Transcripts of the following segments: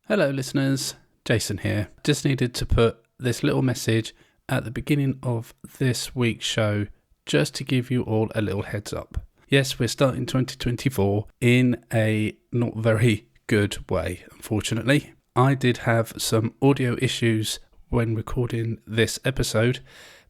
Hello listeners, Jason here. Just needed to put this little message at the beginning of this week's show just to give you all a little heads up. Yes, we're starting 2024 in a not very good way, unfortunately. I did have some audio issues when recording this episode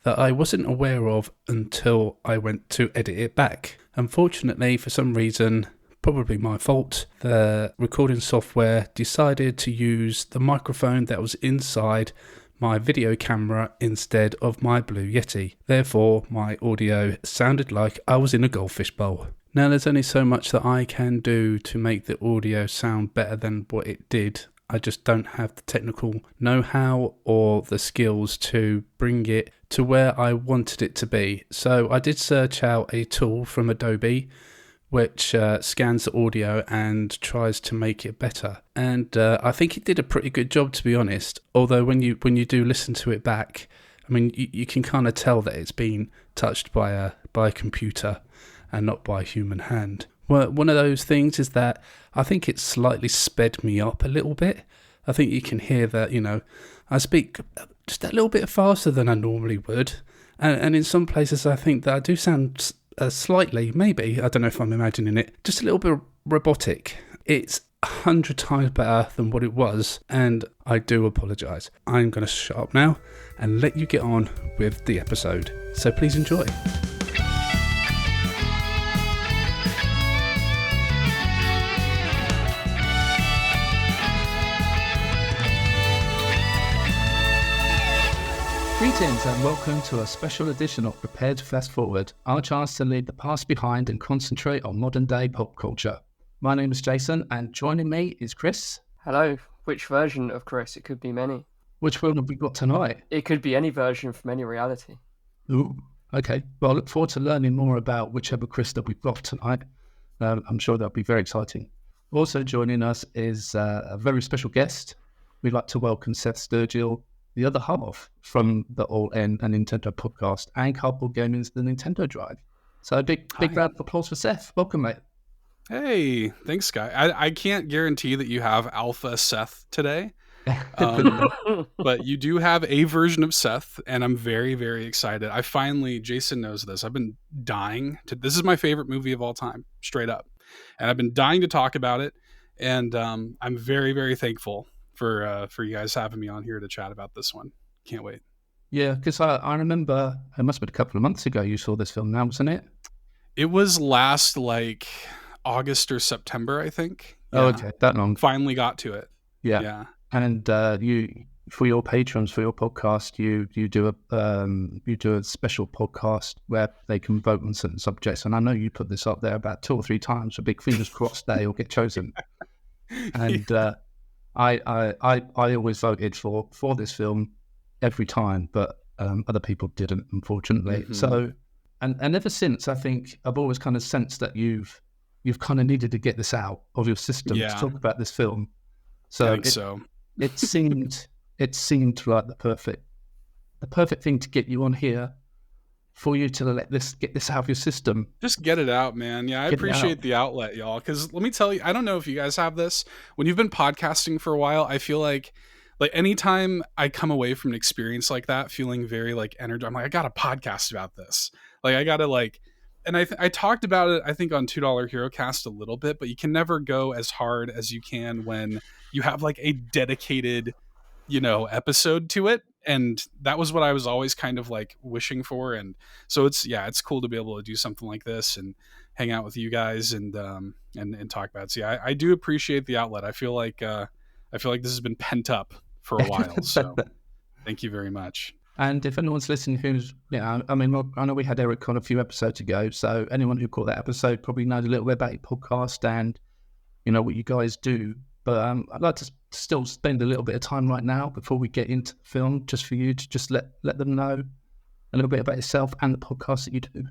that I wasn't aware of until I went to edit it back. Unfortunately, for some reason, probably my fault, the recording software decided to use the microphone that was inside my video camera instead of my Blue Yeti. Therefore, my audio sounded like I was in a goldfish bowl. Now, there's only so much that I can do to make the audio sound better than what it did. I just don't have the technical know-how or the skills to bring it to where I wanted it to be. So I did search out a tool from Adobe which scans the audio and tries to make it better. And I think it did a pretty good job, to be honest. Although when you do listen to it back, I mean, you can kind of tell that it's been touched by a computer and not by a human hand. Well, one of those things is that I think it slightly sped me up a little bit. I think you can hear that, I speak just a little bit faster than I normally would. And in some places I think that I do sound slightly, maybe, I don't know if I'm imagining it, just a little bit robotic. It's 100 times better than what it was, and I do apologise. I'm going to shut up now and let you get on with the episode. So please enjoy. Greetings and welcome to a special edition of Prepared to Fast Forward, our chance to leave the past behind and concentrate on modern day pop culture. My name is Jason and joining me is Chris. Hello. Which version of Chris? It could be many. Which one have we got tonight? It could be any version from any reality. Ooh, okay. Well, I look forward to learning more about whichever Chris that we've got tonight. I'm sure that'll be very exciting. Also joining us is a very special guest. We'd like to welcome Seth Sturgill, the other half from the All In and Nintendo podcast and Cardboard Gaming's The Nintendo Drive. So a big round of applause for Seth. Welcome, mate. Hey, thanks, Guy. I can't guarantee that you have Alpha Seth today, but you do have a version of Seth, and I'm very, very excited. Jason knows this, I've been dying to, this is my favorite movie of all time, straight up. And I've been dying to talk about it, and I'm very, very thankful for you guys having me on here to chat about this one. Can't wait. Yeah, because I remember it must have been a couple of months ago you saw this film now, wasn't it? It was last August or September, I think. Yeah. Oh, okay, that long. Finally got to it. Yeah. And you, for your patrons, for your podcast, you do a special podcast where they can vote on certain subjects. And I know you put this up there about 2 or 3 times. So big fingers crossed they'll get chosen. And I always voted for this film every time, but other people didn't, unfortunately. Mm-hmm. So, and ever since, I think I've always kind of sensed that you've kind of needed to get this out of your system to talk about this film. So it seemed like the perfect thing to get you on here, for you to get this out of your system. Just get it out, man. Yeah, I appreciate the outlet, y'all. Because let me tell you, I don't know if you guys have this. When you've been podcasting for a while, I feel like anytime I come away from an experience like that, feeling very energized, I'm like, I got to podcast about this. I got to and I talked about it, I think, on $2 Hero Cast a little bit, but you can never go as hard as you can when you have a dedicated, episode to it. And that was what I was always kind of wishing for. And so it's cool to be able to do something like this and hang out with you guys and talk about it. So yeah, I do appreciate the outlet. I feel like this has been pent up for a while. So thank you very much. And if anyone's listening who's, I know we had Eric on a few episodes ago. So anyone who caught that episode probably knows a little bit about your podcast and, what you guys do. But I'd like to still spend a little bit of time right now before we get into the film, just for you to just let them know a little bit about yourself and the podcast that you do.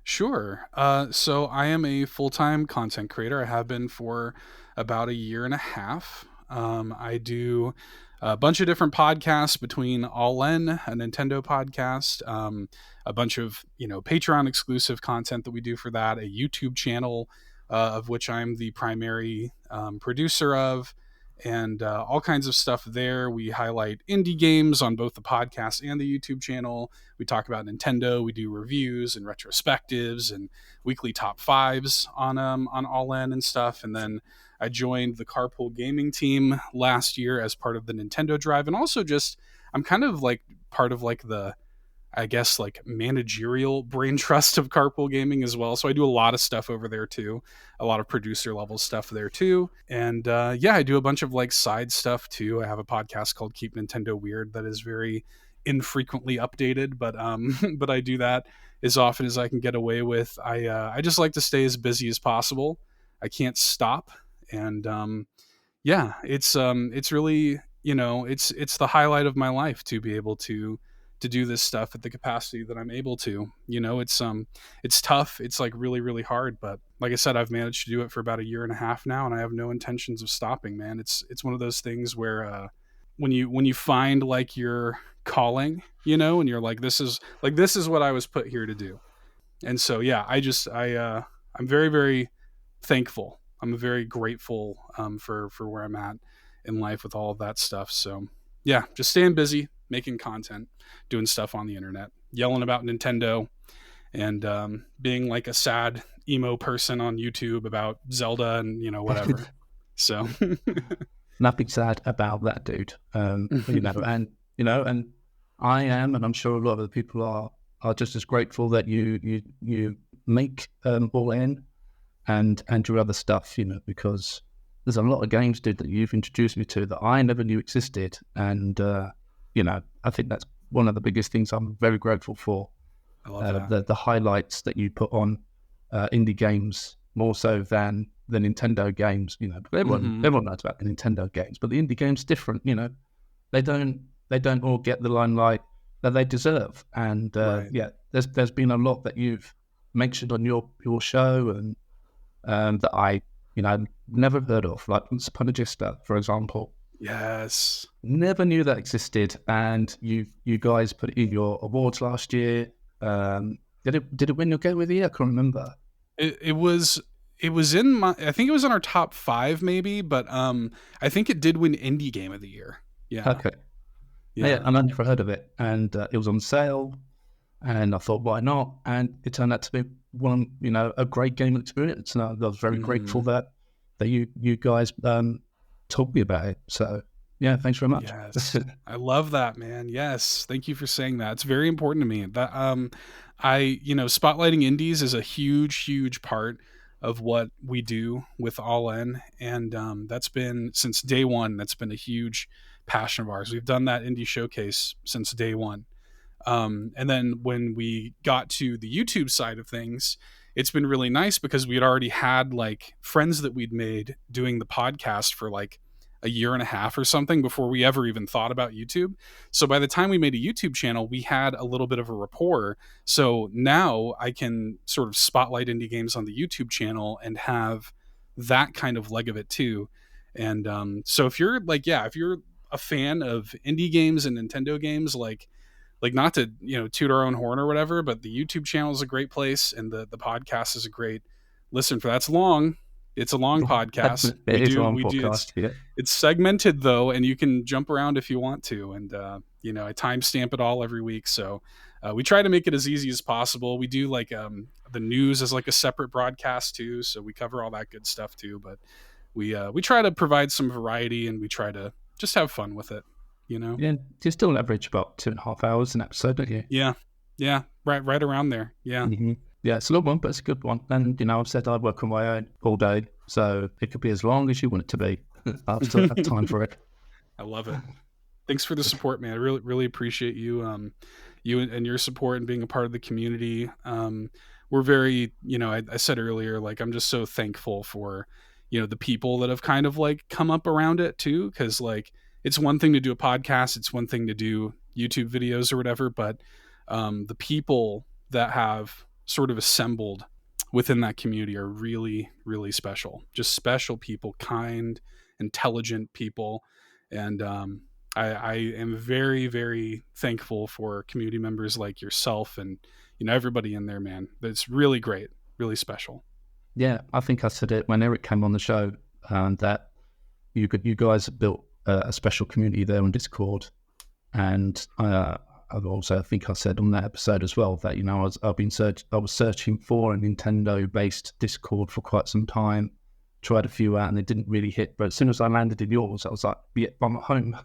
Sure. So I am a full-time content creator. I have been for about 1.5 years. I do a bunch of different podcasts between All In, a Nintendo podcast, a bunch of, Patreon exclusive content that we do for that, a YouTube channel, of which I'm the primary producer of, and all kinds of stuff there. We highlight indie games on both the podcast and the YouTube channel. We talk about Nintendo. We do reviews and retrospectives and weekly top fives on All In and stuff. And then I joined the Carpool Gaming team last year as part of the Nintendo Drive, and also just I'm kind of like part of like the, I guess, like managerial brain trust of Carpool Gaming as well. So I do a lot of stuff over there too, a lot of producer level stuff there too. And yeah, I do a bunch of like side stuff too. I have a podcast called Keep Nintendo Weird that is very infrequently updated, but but I do that as often as I can get away with. I just like to stay as busy as possible. I can't stop. And yeah, it's really, you know, it's the highlight of my life to be able to do this stuff at the capacity that I'm able to. You know, it's tough. It's like really, really hard. But like I said, I've managed to do it for about 1.5 years now, and I have no intentions of stopping, man. It's one of those things where when you find like your calling, you know, and you're like, this is what I was put here to do. And so, yeah, I'm very, very thankful. I'm very grateful for where I'm at in life with all of that stuff. So yeah, just staying busy, making content, doing stuff on the internet, yelling about Nintendo, and being like a sad emo person on YouTube about Zelda and, you know, whatever. So nothing sad about that, dude. You know, and I am, and I'm sure a lot of the people are just as grateful that you make All In and your other stuff, you know, because there's a lot of games, dude, that you've introduced me to that I never knew existed. And, you know, I think that's one of the biggest things I'm very grateful for. I love the highlights that you put on indie games more so than the Nintendo games, you know. Everyone knows about the Nintendo games, but the indie games different, you know. They don't all get the limelight that they deserve. And right. Yeah, there's been a lot that you've mentioned on your show and that I, you know, never heard of, like Spongista, for example. Yes. Never knew that existed, and you guys put in your awards last year. Did it win your Game of the Year? I can't remember. It was in my, I think it was in our top 5 maybe, but I think it did win Indie Game of the Year. Yeah. Okay. Yeah, and I never heard of it, and it was on sale, and I thought, why not? And it turned out to be one, you know, a great gaming experience, and I was very grateful that you guys told me about it. So yeah, thanks very much. Yes. I love that, man. Yes, thank you for saying that. It's very important to me. That you know, spotlighting indies is a huge part of what we do with All In, and that's been since day one. That's been a huge passion of ours. We've done that indie showcase since day one. And then when we got to the YouTube side of things, it's been really nice because we had already had like friends that we'd made doing the podcast for like 1.5 years or something before we ever even thought about YouTube. So by the time we made a YouTube channel, we had a little bit of a rapport. So now I can sort of spotlight indie games on the YouTube channel and have that kind of leg of it too. And so if you're like, yeah, if you're a fan of indie games and Nintendo games, like not to, you know, toot our own horn or whatever, but the YouTube channel is a great place, and the podcast is a great listen for. That's long. It's a long podcast. It's segmented though, and you can jump around if you want to. And you know, I timestamp it all every week, so we try to make it as easy as possible. We do like the news as like a separate broadcast too, so we cover all that good stuff too. But we try to provide some variety, and we try to just have fun with it, you know. Yeah, you still average about 2.5 hours an episode, don't you? Yeah, right around there. Yeah. Mm-hmm. Yeah, it's a long one, but it's a good one. And, you know, I've said I work on my own all day, so it could be as long as you want it to be. I'll still have time for it. I love it. Thanks for the support, man. I really, really appreciate you, you and your support and being a part of the community. We're very, you know, I said earlier, like, I'm just so thankful for, you know, the people that have kind of like come up around it too. Cause like, it's one thing to do a podcast. It's one thing to do YouTube videos or whatever, but the people that have sort of assembled within that community are really, really special. Just special people, kind, intelligent people. And I am very, very thankful for community members like yourself and, you know, everybody in there, man. That's really great, really special. Yeah, I think I said it when Eric came on the show, that, you guys have built a special community there on Discord, and I've also, I think I said on that episode as well that, you know, I was searching for a Nintendo-based Discord for quite some time, tried a few out, and they didn't really hit. But as soon as I landed in yours, I was like, yeah, I'm at home.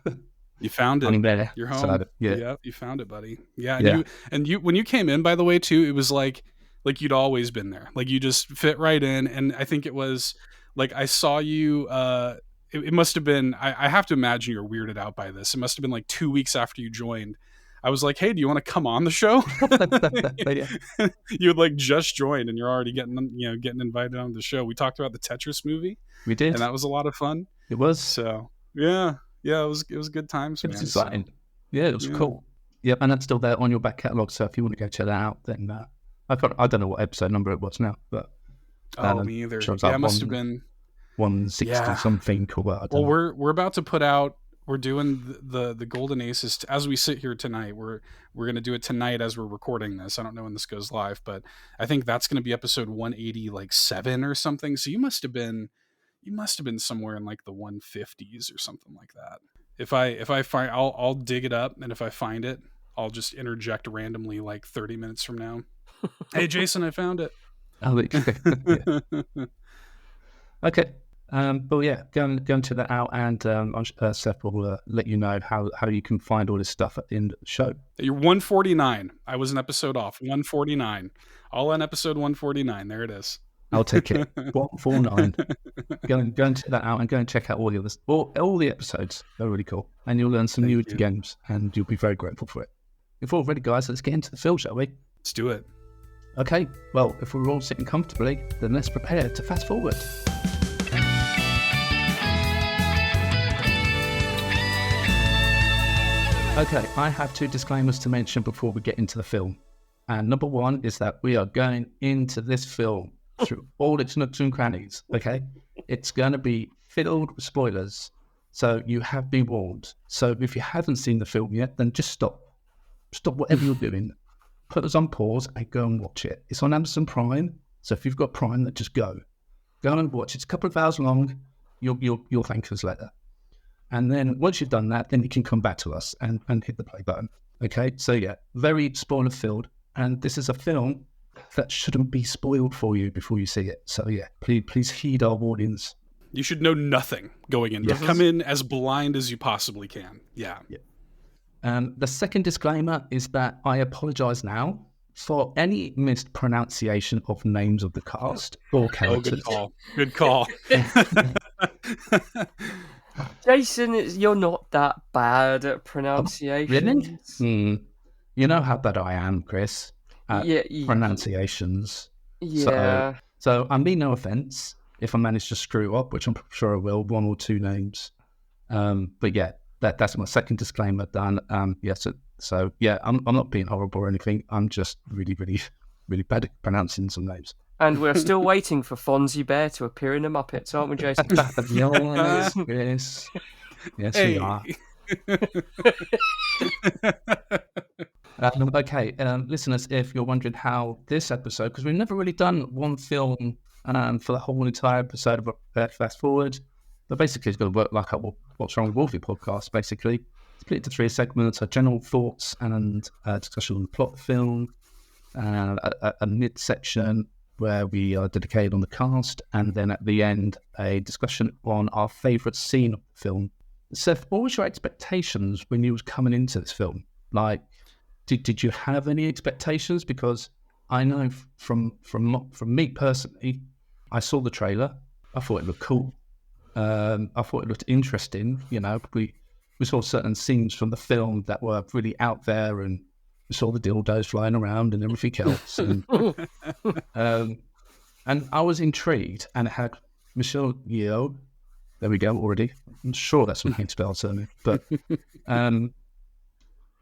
You found it. I'm there. You're home. So, yeah, you found it, buddy. Yeah, and you when you came in, by the way, too, it was like you'd always been there. Like you just fit right in, and I think it was like I saw you. It must have been. I have to imagine you're weirded out by this. It must have been like 2 weeks after you joined. I was like, hey, do you want to come on the show? You had like just joined and you're already getting invited on the show. We talked about the Tetris movie. We did. And that was a lot of fun. It was. So yeah, it was good times, man. It was exciting. Yeah, it was cool. Yep, and that's still there on your back catalogue. So if you want to go check that out, then I don't know what episode number it was now, but me either. Yeah, it must have been 160 something. Well, we're about to put out. We're doing the Golden Aces as we sit here tonight. We're going to do it tonight as we're recording this. I don't know when this goes live, but I think that's going to be episode 187 or something. So you must have been somewhere in like the 150s or something like that. If I find, I'll dig it up, and if I find it, I'll just interject randomly like 30 minutes from now. Hey, Jason, I found it. Okay. But yeah, go and check that out, and Seth will let you know how you can find all this stuff at the end of the show. You're 149. I was an episode off. 149. All on episode 149. There it is. I'll take it. 149. Go and check that out, and go and check out all the others. All the episodes. They're really cool, and you'll learn some new games, and you'll be very grateful for it. If we're all ready, guys, let's get into the film, shall we? Let's do it. Okay. Well, if we're all sitting comfortably, then let's prepare to fast forward. Okay, I have 2 disclaimers to mention before we get into the film. And number 1 is that we are going into this film through all its nooks and crannies, okay? It's going to be filled with spoilers, so you have been warned. So if you haven't seen the film yet, then just stop. Stop whatever you're doing. Put us on pause and go and watch it. It's on Amazon Prime, so if you've got Prime, then just go. Go and watch it. It's a couple of hours long. You'll thank us later. And then once you've done that, then you can come back to us and hit the play button. Okay, so yeah, very spoiler filled. And this is a film that shouldn't be spoiled for you before you see it. So yeah, please heed our warnings. You should know nothing going in. Yes. Come in as blind as you possibly can. Yeah. The second disclaimer is that I apologize now for any mispronunciation of names of the cast or characters. Good call. Jason, you're not that bad at pronunciation. Really? You know how bad I am, Chris, at pronunciations. Yeah. So I mean no offense if I manage to screw up, which I'm sure I will, 1 or 2 names. But yeah, that's my second disclaimer done. So yeah, I'm not being horrible or anything. I'm just really, really, really bad at pronouncing some names. And we're still waiting for Fonzie Bear to appear in the Muppets, aren't we, Jason? Yes, we are. Okay, listeners, if you're wondering how this episode, because we've never really done one film for the whole entire episode of Fast Forward, but basically it's going to work like our What's Wrong with Wolfie podcast, basically. Split into 3 segments, our general thoughts and discussion on the plot of the film, a mid-section where we are dedicated on the cast, and then at the end, a discussion on our favourite scene of the film. Seth, what was your expectations when you was coming into this film? Like, did you have any expectations? Because I know from me personally, I saw the trailer. I thought it looked cool. I thought it looked interesting. You know, we saw certain scenes from the film that were really out there, and we saw the dildos flying around and everything else. And I was intrigued, and it had Michelle Yeoh. There we go already. I'm sure that's not how you spell surname. But and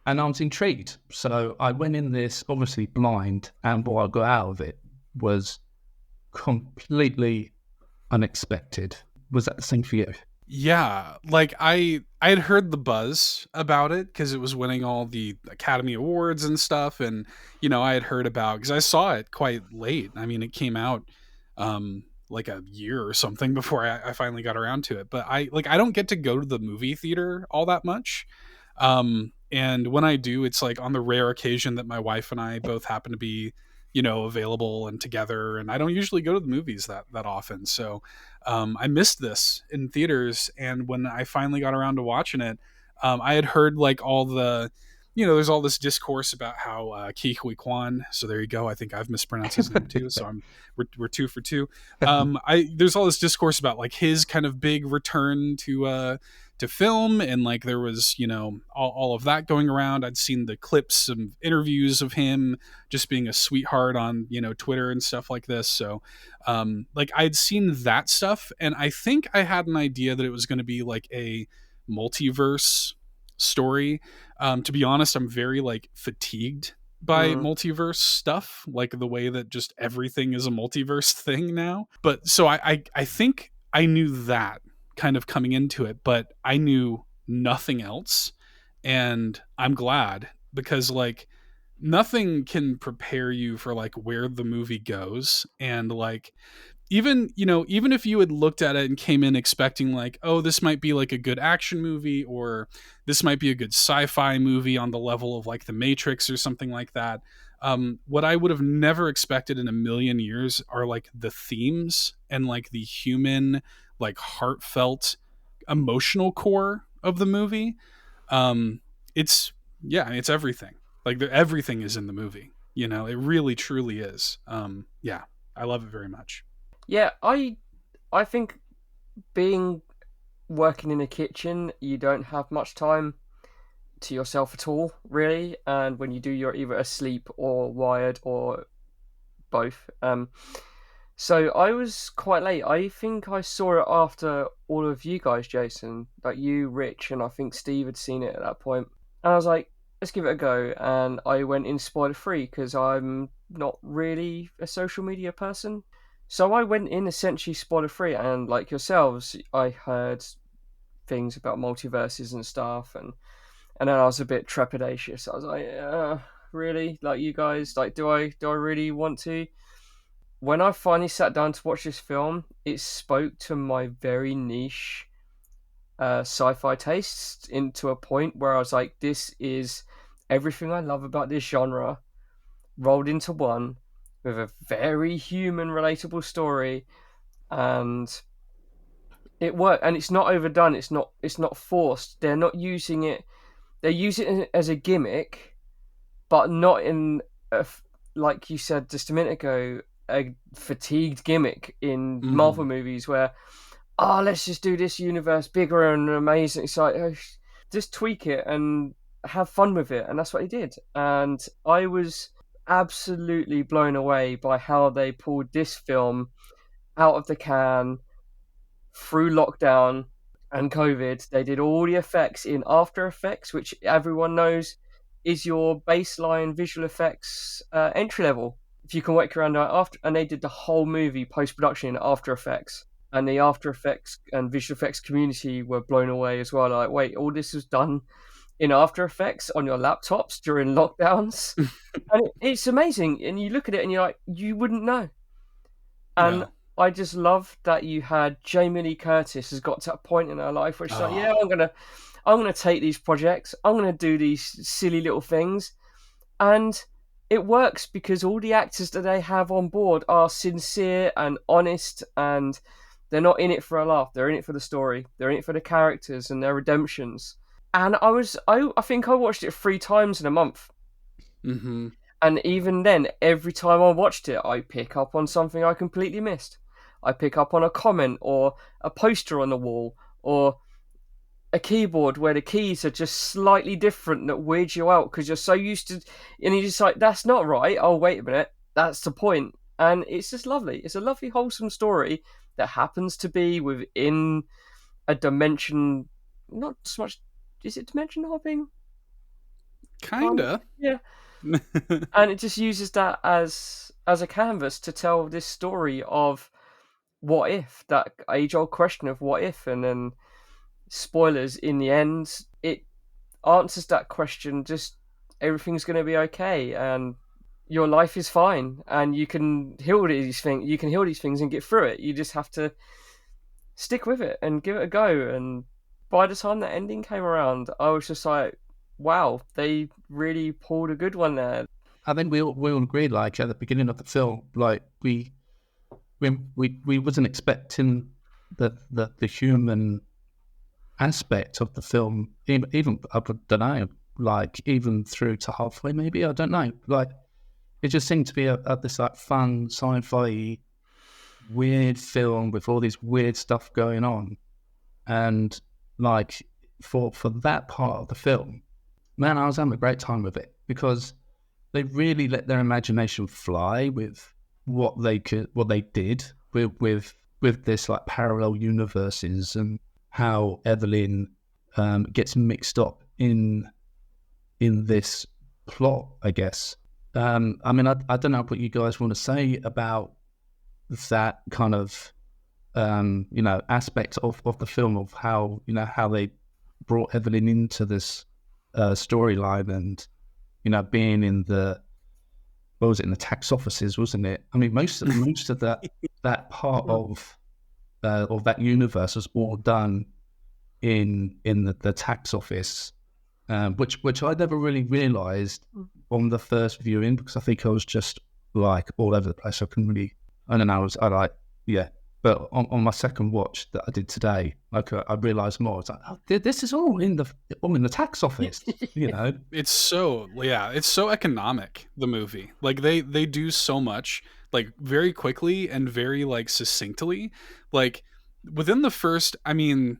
I was intrigued. So I went in this obviously blind, and what I got out of it was completely unexpected. Was that the same for you? Yeah, like I had heard the buzz about it because it was winning all the Academy Awards and stuff, and I had heard about, because I saw it quite late. I mean, it came out like a year or something before I finally got around to it. But I don't get to go to the movie theater all that much. And when I do, it's like on the rare occasion that my wife and I both happen to be, available and together. And I don't usually go to the movies that often. So I missed this in theaters. And when I finally got around to watching it, I had heard like all the, there's all this discourse about how Ke Huy Quan. So there you go. I think I've mispronounced his name too. So we're 2 for 2. There's all this discourse about like his kind of big return to film, and like there was all of that going around. I'd seen the clips and interviews of him just being a sweetheart on Twitter and stuff like this. So like I'd seen that stuff, and I think I had an idea that it was going to be like a multiverse story. To be honest, I'm very like fatigued by multiverse stuff, like the way that just everything is a multiverse thing now. But so I think I knew that kind of coming into it, but I knew nothing else. And I'm glad, because like nothing can prepare you for like where the movie goes. And like even if you had looked at it and came in expecting like, oh, this might be like a good action movie, or this might be a good sci-fi movie on the level of like The Matrix or something like that, what I would have never expected in a million years are like the themes and like the human, like heartfelt, emotional core of the movie. It's everything. Like everything is in the movie. It really truly is. Yeah, I love it very much. Yeah, I think working in a kitchen, you don't have much time to yourself at all, really. And when you do, you're either asleep or wired or both. So I was quite late. I think I saw it after all of you guys, Jason, like you, Rich, and I think Steve had seen it at that point. And I was like, let's give it a go. And I went in spoiler-free because I'm not really a social media person. So I went in essentially spoiler-free, and like yourselves, I heard things about multiverses and stuff, and then I was a bit trepidatious. I was like, really? Like you guys, like do I really want to? When I finally sat down to watch this film, it spoke to my very niche sci-fi tastes into a point where I was like, this is everything I love about this genre rolled into one, with a very human, relatable story, and it worked. And it's not overdone. It's not forced. They're not using it. They use it as a gimmick, but not in like you said just a minute ago, a fatigued gimmick in Marvel movies where, let's just do this universe bigger and amazing. It's like, just tweak it and have fun with it, and that's what he did. And I was absolutely blown away by how they pulled this film out of the can through lockdown and COVID. They did all the effects in After Effects, which everyone knows is your baseline visual effects entry level. If you can work around that and they did the whole movie post-production in After Effects, and the After Effects and visual effects community were blown away as well. Like, wait, all this was done in After Effects on your laptops during lockdowns? And it's amazing. And you look at it and you're like, you wouldn't know. And I just love that you had Jamie Lee Curtis has got to a point in her life where she's like, yeah, I'm gonna take these projects, I'm gonna do these silly little things, and it works because all the actors that they have on board are sincere and honest, and they're not in it for a laugh. They're in it for the story. They're in it for the characters and their redemptions. And I think I watched it 3 times in a month. Mm-hmm. And even then, every time I watched it, I pick up on something I completely missed. I pick up on a comment or a poster on the wall or a keyboard where the keys are just slightly different that weirds you out because you're so used to, and you're just like, that's not right. Oh, wait a minute. That's the point. And it's just lovely. It's a lovely, wholesome story that happens to be within a dimension, not so much, is it dimension hopping? Kinda. Yeah. And it just uses that as a canvas to tell this story of what if, that age-old question of what if, and then spoilers, in the end, it answers that question, just everything's going to be okay. And your life is fine, and you can heal these things. You can heal these things and get through it. You just have to stick with it and give it a go. And by the time that ending came around, I was just like, wow, they really pulled a good one there. I think we all agreed, like at the beginning of the film, like we wasn't expecting the human aspect of the film, even I don't know, like even through to halfway, maybe, I don't know, like it just seemed to be this like fun sci-fi weird film with all this weird stuff going on. And like for that part of the film, man, I was having a great time with it, because they really let their imagination fly with what they did with this like parallel universes, and how Evelyn gets mixed up in this plot, I guess. I mean, I don't know what you guys want to say about that kind of aspect of the film, of how they brought Evelyn into this storyline, and being in the in the tax offices, wasn't it? I mean, most of that part of that universe was all done in the tax office, which I never really realised on the first viewing, because I think I was just like all over the place. I couldn't really, I don't know, but on my second watch that I did today, like I realised more. It's like, oh, this is all in the tax office, It's so economic, the movie. Like they do so much, like very quickly and very like succinctly. Like within the first, I mean,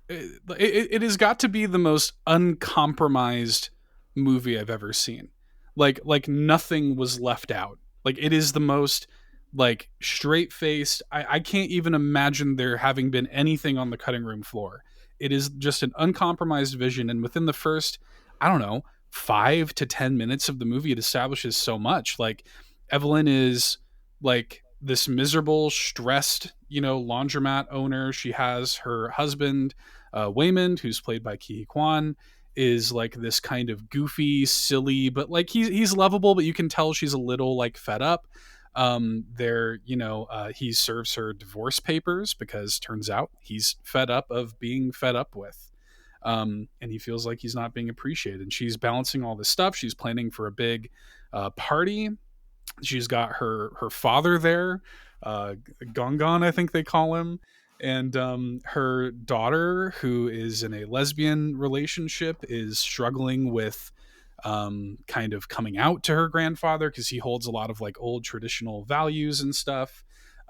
it has got to be the most uncompromised movie I've ever seen. Like nothing was left out. Like it is the most like straight-faced. I can't even imagine there having been anything on the cutting room floor. It is just an uncompromised vision, and within the first, I don't know, 5 to 10 minutes of the movie, it establishes so much. Like Evelyn is like this miserable, stressed, laundromat owner. She has her husband, Waymond, who's played by Ke Huy Quan, is like this kind of goofy, silly, but like he's lovable, but you can tell she's a little like fed up. He serves her divorce papers because turns out he's fed up of being fed up with. And he feels like he's not being appreciated. And she's balancing all this stuff. She's planning for a big party. She's got her father there, Gongon, I think they call him. And her daughter, who is in a lesbian relationship, is struggling with kind of coming out to her grandfather, because he holds a lot of like old traditional values and stuff.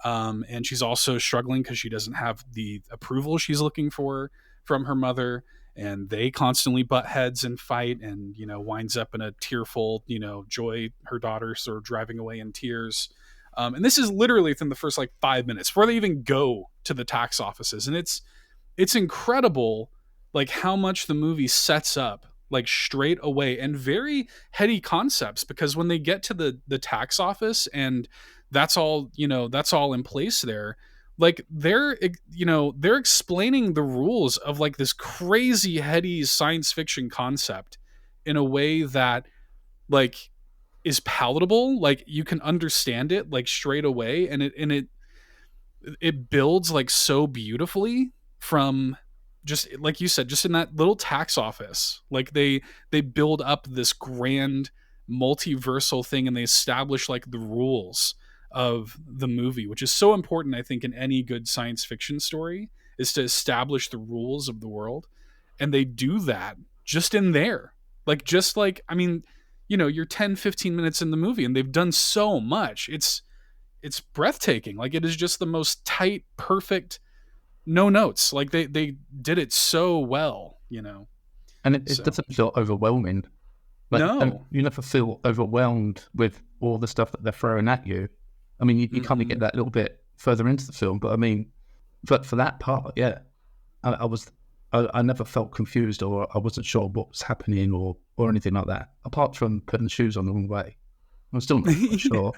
And she's also struggling because she doesn't have the approval she's looking for from her mother. And they constantly butt heads and fight, and, winds up in a tearful, Joy, her daughter, sort of driving away in tears. And this is literally within the first like 5 minutes before they even go to the tax offices. And it's incredible, like how much the movie sets up like straight away, and very heady concepts, because when they get to the tax office and that's all in place there, like they're explaining the rules of like this crazy heady science fiction concept in a way that like is palatable. Like you can understand it like straight away, and it builds like so beautifully from just like you said, just in that little tax office. Like they build up this grand multiversal thing, and they establish like the rules of the movie, which is so important, I think, in any good science fiction story, is to establish the rules of the world. And they do that just in there. Like, just like, I mean, you're 10, 15 minutes in the movie, and they've done so much. It's breathtaking. Like, it is just the most tight, perfect, no notes. Like they did it so well, And it doesn't feel overwhelming. Like, no. And you never feel overwhelmed with all the stuff that they're throwing at you. I mean, you kind of get that a little bit further into the film, but I mean, but for that part, yeah, I never felt confused, or I wasn't sure what was happening or anything like that, apart from putting the shoes on the wrong way. I'm still not sure.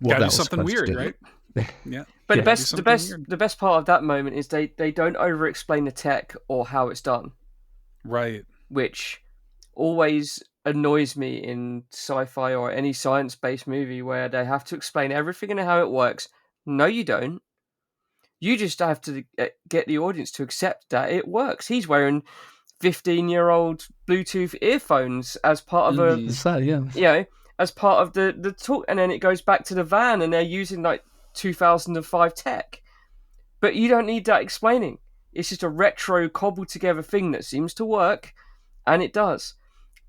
Gotta do something weird, right? Yeah. But the best part of that moment is they don't over explain the tech or how it's done. Right. Which always annoys me in sci-fi or any science-based movie where they have to explain everything and how it works. No, you don't. You just have to get the audience to accept that it works. He's wearing 15-year-old Bluetooth earphones as part of as part of the talk, and then it goes back to the van and they're using like 2005 tech. But you don't need that explaining. It's just a retro cobbled together thing that seems to work, and it does.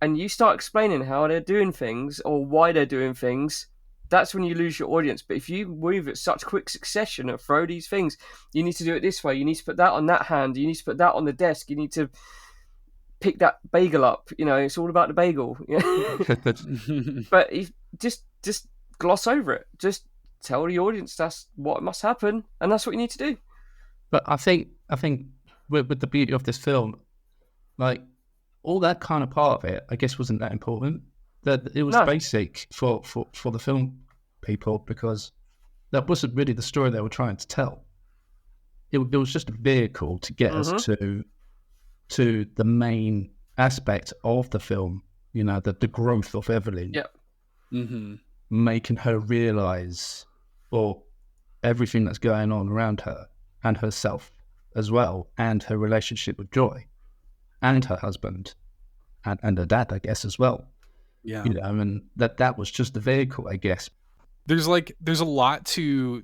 And you start explaining how they're doing things or why they're doing things, that's when you lose your audience. But if you move at such quick succession and throw these things, you need to do it this way, you need to put that on that hand, you need to put that on the desk, you need to pick that bagel up, it's all about the bagel. But if just gloss over it, just tell the audience that's what must happen, and that's what you need to do. But I think with the beauty of this film, like all that kind of part of it, I guess wasn't that important. That it was basic for the film people, because that wasn't really the story they were trying to tell. It was just a vehicle to get us to the main aspect of the film. The growth of Evelyn. Yeah. Mm-hmm. Making her realize everything that's going on around her and herself as well, and her relationship with Joy and her husband and her dad, I guess, as well. Yeah. And that was just the vehicle, I guess. There's a lot to,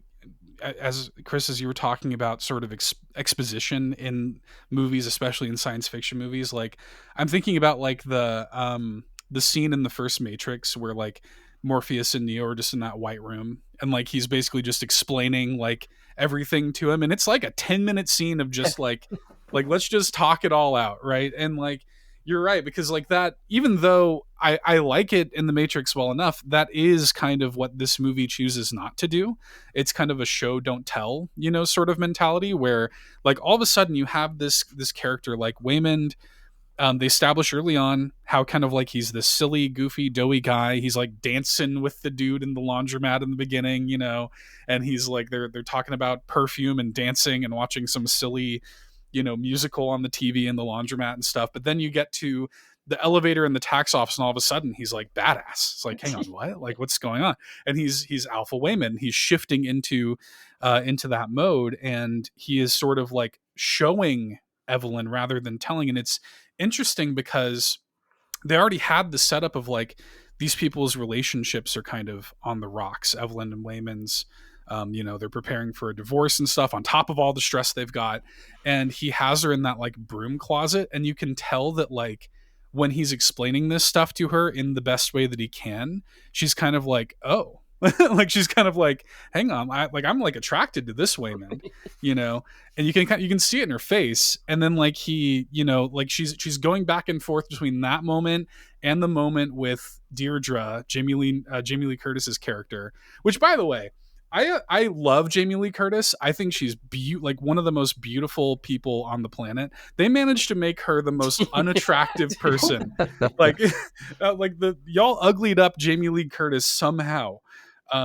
as Chris, as you were talking about sort of exposition in movies, especially in science fiction movies. Like I'm thinking about like the scene in the first Matrix where like Morpheus and Neo are just in that white room, and like he's basically just explaining like everything to him, and it's like a 10-minute scene of just like let's just talk it all out, right? And like you're right, because like that, even though I like it in the Matrix well enough, that is kind of what this movie chooses not to do. It's kind of a show don't tell, sort of mentality, where like all of a sudden you have this character like Waymond. They establish early on how kind of like he's this silly, goofy, doughy guy. He's like dancing with the dude in the laundromat in the beginning, and he's like they're talking about perfume and dancing and watching some silly, musical on the TV in the laundromat and stuff. But then you get to the elevator in the tax office, and all of a sudden he's like badass. It's like, hang on, what? Like, what's going on? And he's Alpha Waymond. He's shifting into that mode, and he is sort of like showing Evelyn rather than telling. And it's interesting because they already had the setup of like these people's relationships are kind of on the rocks. Evelyn and Waymond's, they're preparing for a divorce and stuff on top of all the stress they've got. And he has her in that like broom closet. And you can tell that like when he's explaining this stuff to her in the best way that he can, she's kind of like, oh, like she's kind of like, hang on, I'm like attracted to this Waymond, and you can see it in her face. And then like he, like she's going back and forth between that moment and the moment with Deirdre, Jamie Lee Curtis's character, which, by the way, I love Jamie Lee Curtis. I think she's like one of the most beautiful people on the planet. They managed to make her the most unattractive person. Like y'all uglied up Jamie Lee Curtis somehow.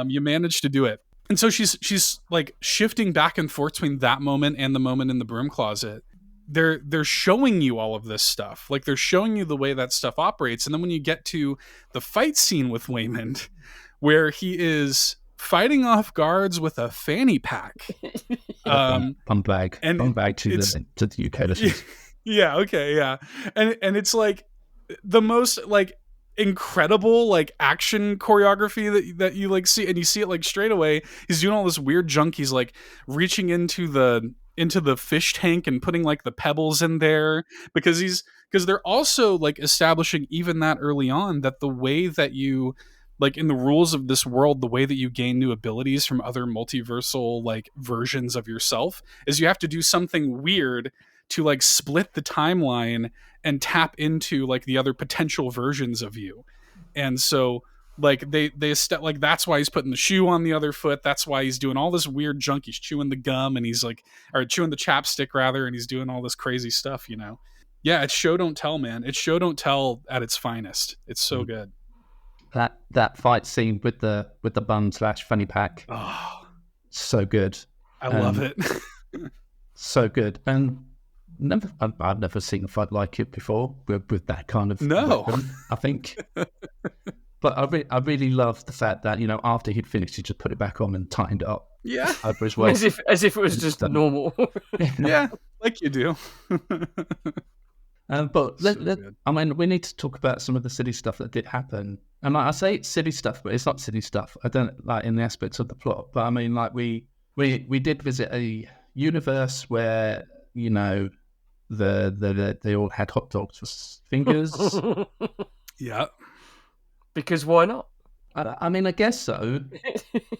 You managed to do it. And so she's like shifting back and forth between that moment and the moment in the broom closet. They're showing you all of this stuff. Like they're showing you the way that stuff operates. And then when you get to the fight scene with Waymond, where he is fighting off guards with a fanny pack, bum bag to the UK listeners. Yeah, okay, yeah, and it's like the most like incredible like action choreography that you like see, and you see it like straight away. He's doing all this weird junk. He's like reaching into the fish tank and putting like the pebbles in there because they're also like establishing even that early on that the way that you like in the rules of this world, the way that you gain new abilities from other multiversal like versions of yourself is you have to do something weird to like split the timeline and tap into like the other potential versions of you. And so like they like that's why he's putting the shoe on the other foot. That's why he's doing all this weird junk. He's chewing the gum and he's like, or chewing the chapstick rather, and he's doing all this crazy stuff, Yeah, it's show don't tell, man. It's show don't tell at its finest. It's so good. That fight scene with the bum / fanny pack, so good. I love it. So good. And I've never seen a fight like it before with that kind of weapon, I think. But I really love the fact that, you know, after he'd finished, he just put it back on and tightened it up. Yeah. Over his waist. As if it was just normal. Yeah, like you do. But I mean, we need to talk about some of the silly stuff that did happen. And like, I say it's silly stuff, but it's not silly stuff. I don't like in the aspects of the plot. But I mean, like we did visit a universe where, you know, they all had hot dogs for fingers. Yeah. Because why not? I mean, I guess so.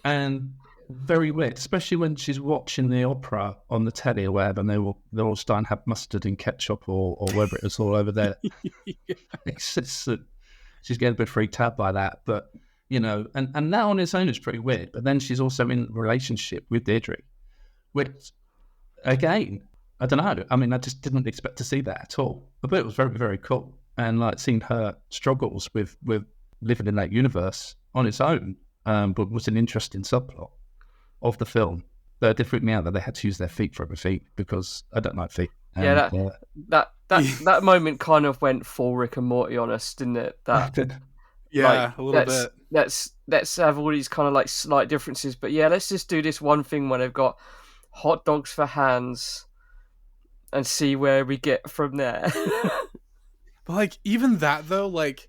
And very weird, especially when she's watching the opera on the telly or whatever, and they're all starting to have mustard and ketchup or whatever it is all over there. Yeah. It's just, she's getting a bit freaked out by that. But, you know, and that on its own is pretty weird. But then she's also in a relationship with Deirdre, which, again, I don't know. I mean, I just didn't expect to see that at all. But it was very, very cool. And like seeing her struggles with living in that universe on its own, but was an interesting subplot of the film. But it did freak me out that they had to use their feet for everything because I don't like feet. And, that moment kind of went full Rick and Morty on us, didn't it? Yeah, like, a little bit. Let's have all these kind of like slight differences, but yeah, let's just do this one thing where they've got hot dogs for hands and see where we get from there. But like even that though, like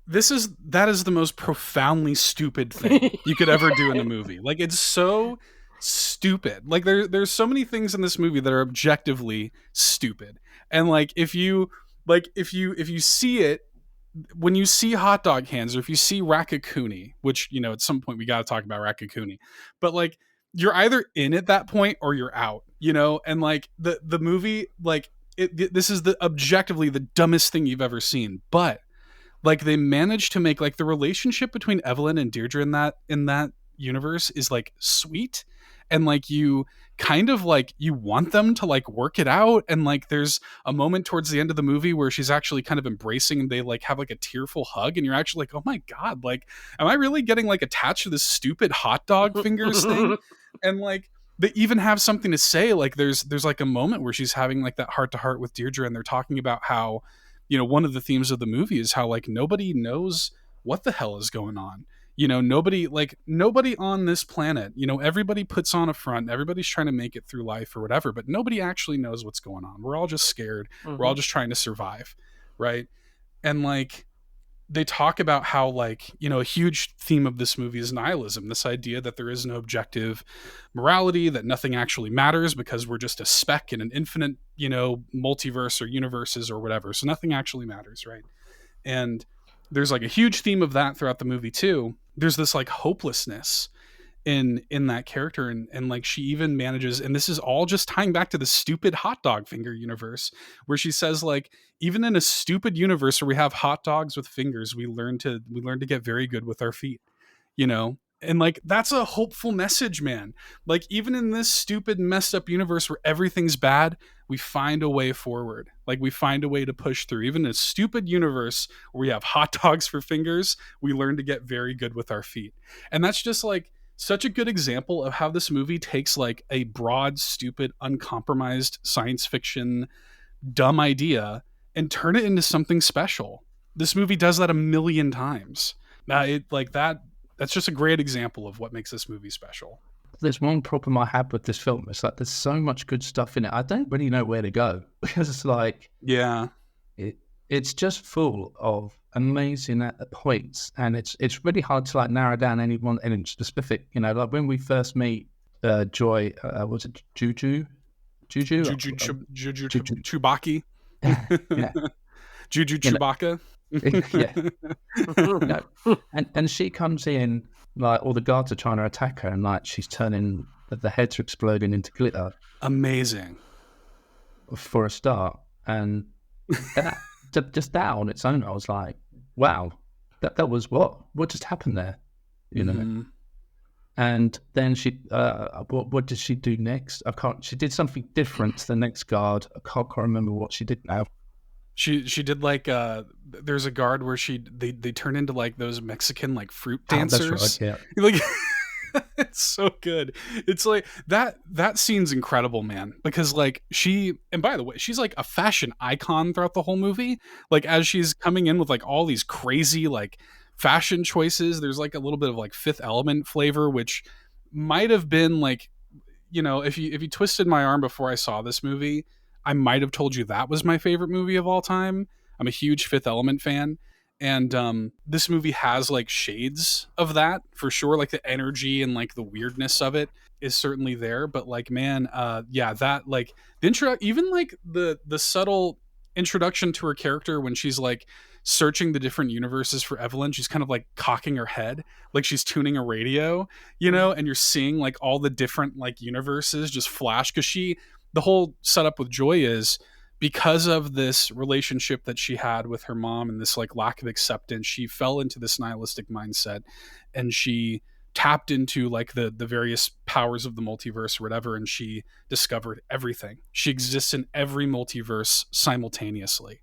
that is the most profoundly stupid thing you could ever do in a movie. Like it's so stupid. Like there's so many things in this movie that are objectively stupid. And like if you see it, when you see hot dog hands, or if you see Raccacoonie, which, you know, at some point we got to talk about Raccacoonie, but like you're either in at that point or you're out, you know. And like the movie, like this is objectively the dumbest thing you've ever seen, but like they managed to make like the relationship between Evelyn and Deirdre in that universe is like sweet, and like you kind of like you want them to like work it out. And like there's a moment towards the end of the movie where she's actually kind of embracing, and they like have like a tearful hug, and you're actually like, oh my god, like am I really getting like attached to this stupid hot dog fingers thing? And like they even have something to say. Like there's like a moment where she's having like that heart to heart with Deirdre, and they're talking about how, you know, one of the themes of the movie is how like nobody knows what the hell is going on. You know, nobody on this planet, you know, everybody puts on a front, everybody's trying to make it through life or whatever, but nobody actually knows what's going on. We're all just scared. Mm-hmm. We're all just trying to survive. Right. And like, they talk about how like, you know, a huge theme of this movie is nihilism, this idea that there is no objective morality, that nothing actually matters because we're just a speck in an infinite, you know, multiverse or universes or whatever. So nothing actually matters. Right. And there's like a huge theme of that throughout the movie too. There's this like hopelessness in that character, and like she even manages, and this is all just tying back to the stupid hot dog finger universe, where she says like, even in a stupid universe where we have hot dogs with fingers, we learn to get very good with our feet, you know. And like that's a hopeful message, man. Like even in this stupid messed up universe where everything's bad, we find a way forward. Like we find a way to push through. Even in a stupid universe where we have hot dogs for fingers, we learn to get very good with our feet. And that's just like such a good example of how this movie takes like a broad, stupid, uncompromised science fiction dumb idea and turn it into something special. This movie does that a million times. That's just a great example of what makes this movie special. There's one problem I have with this film. It's like there's so much good stuff in it. I don't really know where to go because it's like, yeah, it's just full of amazing points, and it's really hard to like narrow down any specific. You know, like when we first meet Joy, was it Juju Chewbacca? Yeah. Juju Chewbacca. Yeah. No. And she comes in, like all the guards are trying to attack her, and like she's turning, the heads are exploding into glitter. Amazing. For a start. And just that on its own, I was like, wow, that was what just happened there, you know? Mm-hmm. And then she, what did she do next? She did something different to the next guard. I can't remember what she did now. She did like there's a guard where they turn into like those Mexican like fruit dancers. That's right, yeah. Like It's so good. It's like that scene's incredible, man, because like and by the way, she's like a fashion icon throughout the whole movie. Like as she's coming in with like all these crazy like fashion choices, there's like a little bit of like Fifth Element flavor, which might have been like, if you twisted my arm before I saw this movie, I might have told you that was my favorite movie of all time. I'm a huge Fifth Element fan. And this movie has like shades of that for sure. Like the energy and like the weirdness of it is certainly there. But like, man, yeah, that like the intro, even like the subtle introduction to her character when she's like searching the different universes for Evelyn, she's kind of like cocking her head like she's tuning a radio, and you're seeing like all the different like universes just flash, because the whole setup with Joy is, because of this relationship that she had with her mom and this like lack of acceptance, she fell into this nihilistic mindset, and she tapped into like the various powers of the multiverse or whatever, and she discovered everything. She exists in every multiverse simultaneously.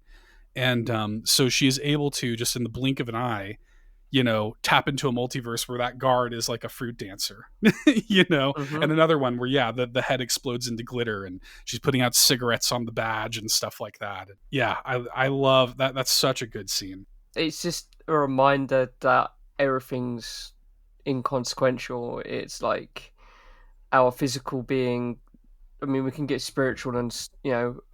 And so she is able to, just in the blink of an eye, tap into a multiverse where that guard is like a fruit dancer, Mm-hmm. and another one where, yeah, the head explodes into glitter and she's putting out cigarettes on the badge and stuff like that. Yeah, I love that. That's such a good scene. It's just a reminder that everything's inconsequential. It's like our physical being. I mean, we can get spiritual and,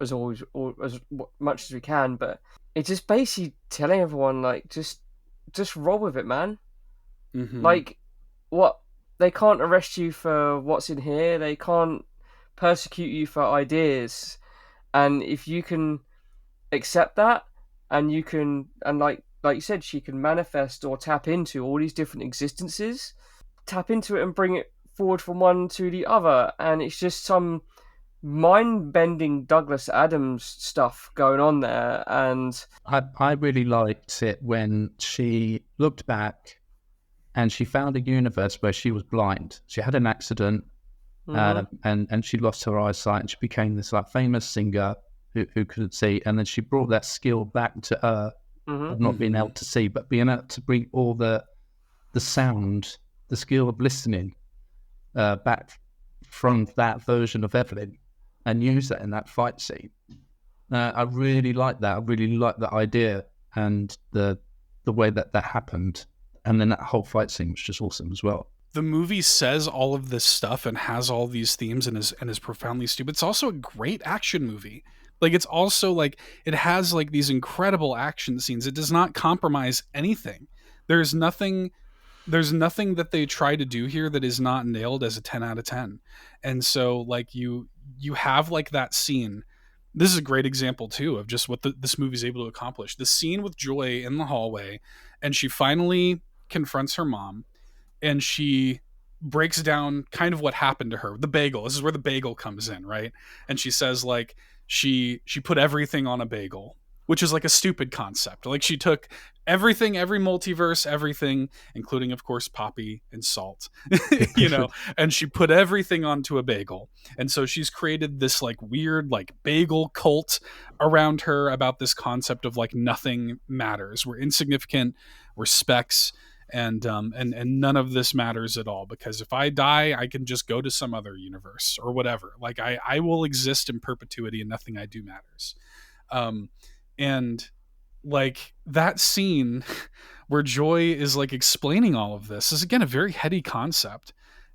as always, as much as we can, but it's just basically telling everyone, like, just roll with it, man. Mm-hmm. Like, what? They can't arrest you for what's in here. They can't persecute you for ideas. And if you can accept that, and like you said, she can manifest or tap into all these different existences, tap into it and bring it forward from one to the other. And it's just some mind-bending Douglas Adams stuff going on there. And I really liked it when she looked back and she found a universe where she was blind. She had an accident, and she lost her eyesight, and she became this like famous singer who couldn't see. And then she brought that skill back to her of not being able to see, but being able to bring all the sound, the skill of listening back from that version of Evelyn, and use that in that fight scene. I really like that. I really like the idea and the way that happened. And then that whole fight scene was just awesome as well. The movie says all of this stuff and has all these themes and is profoundly stupid. It's also a great action movie. Like, it's also like, it has like these incredible action scenes. It does not compromise anything. There's nothing that they try to do here that is not nailed as a 10 out of 10. And so like you have like that scene. This is a great example too of just what this movie is able to accomplish. The scene with Joy in the hallway, and she finally confronts her mom, and she breaks down kind of what happened to her. The bagel. This is where the bagel comes in, right? And she says like she put everything on a bagel, which is like a stupid concept. Like, she took everything, every multiverse, everything, including of course Poppy and Salt, and she put everything onto a bagel. And so she's created this like weird like bagel cult around her about this concept of like nothing matters. We're insignificant, we're specks, and none of this matters at all, because if I die, I can just go to some other universe or whatever. Like I will exist in perpetuity and nothing I do matters. And like that scene where Joy is like explaining all of this is, again, a very heady concept.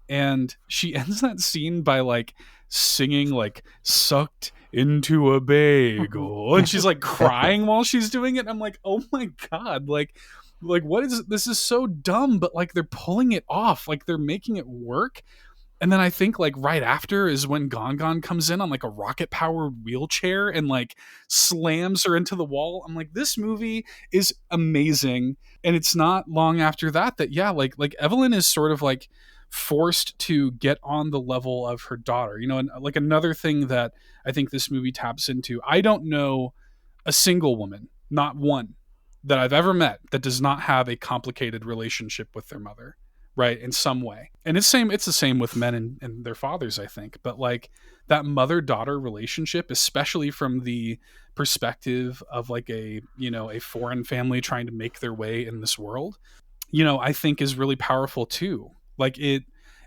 And she ends that scene by like singing like "Sucked into a Bagel," and she's like crying while she's doing it. I'm like, oh my God, like what is this? Is so dumb, but like they're pulling it off, like they're making it work. And then I think like right after is when Gon comes in on like a rocket powered wheelchair and like slams her into the wall. I'm like, this movie is amazing. And it's not long after that yeah, like Evelyn is sort of like forced to get on the level of her daughter, and like another thing that I think this movie taps into. I don't know a single woman, not one, that I've ever met that does not have a complicated relationship with their mother. Right, in some way. And it's the same with men and their fathers, I think. But like that mother-daughter relationship, especially from the perspective of like a foreign family trying to make their way in this world, I think is really powerful too. Like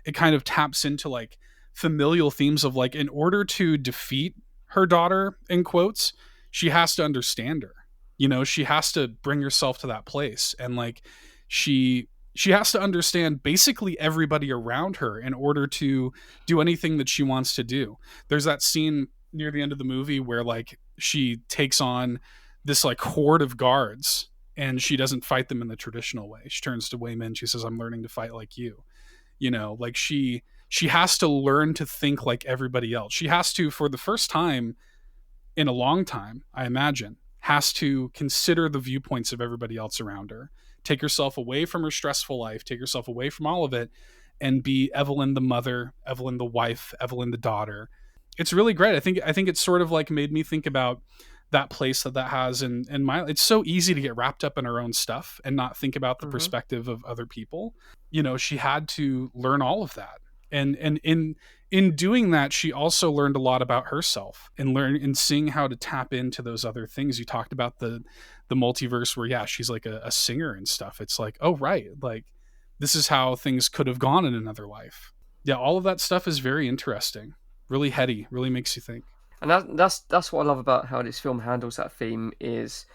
it kind of taps into like familial themes of like, in order to defeat her daughter, in quotes, she has to understand her. You know, she has to bring herself to that place, and like she has to understand basically everybody around her in order to do anything that she wants to do. There's that scene near the end of the movie where like she takes on this like horde of guards, and she doesn't fight them in the traditional way. She turns to Wei Min, she says, "I'm learning to fight like you." You know, like she has to learn to think like everybody else. She has to, for the first time in a long time, I imagine, has to consider the viewpoints of everybody else around her, take herself away from her stressful life, take herself away from all of it, and be Evelyn the mother, Evelyn the wife, Evelyn the daughter. It's really great. I think it's sort of like made me think about that place that has in my, it's so easy to get wrapped up in our own stuff and not think about the perspective of other people. You know, she had to learn all of that. And in doing that, she also learned a lot about herself and seeing how to tap into those other things. You talked about the multiverse where, yeah, she's like a singer and stuff. It's like, oh, right. Like, this is how things could have gone in another life. Yeah. All of that stuff is very interesting, really heady, really makes you think. And that's what I love about how this film handles that theme is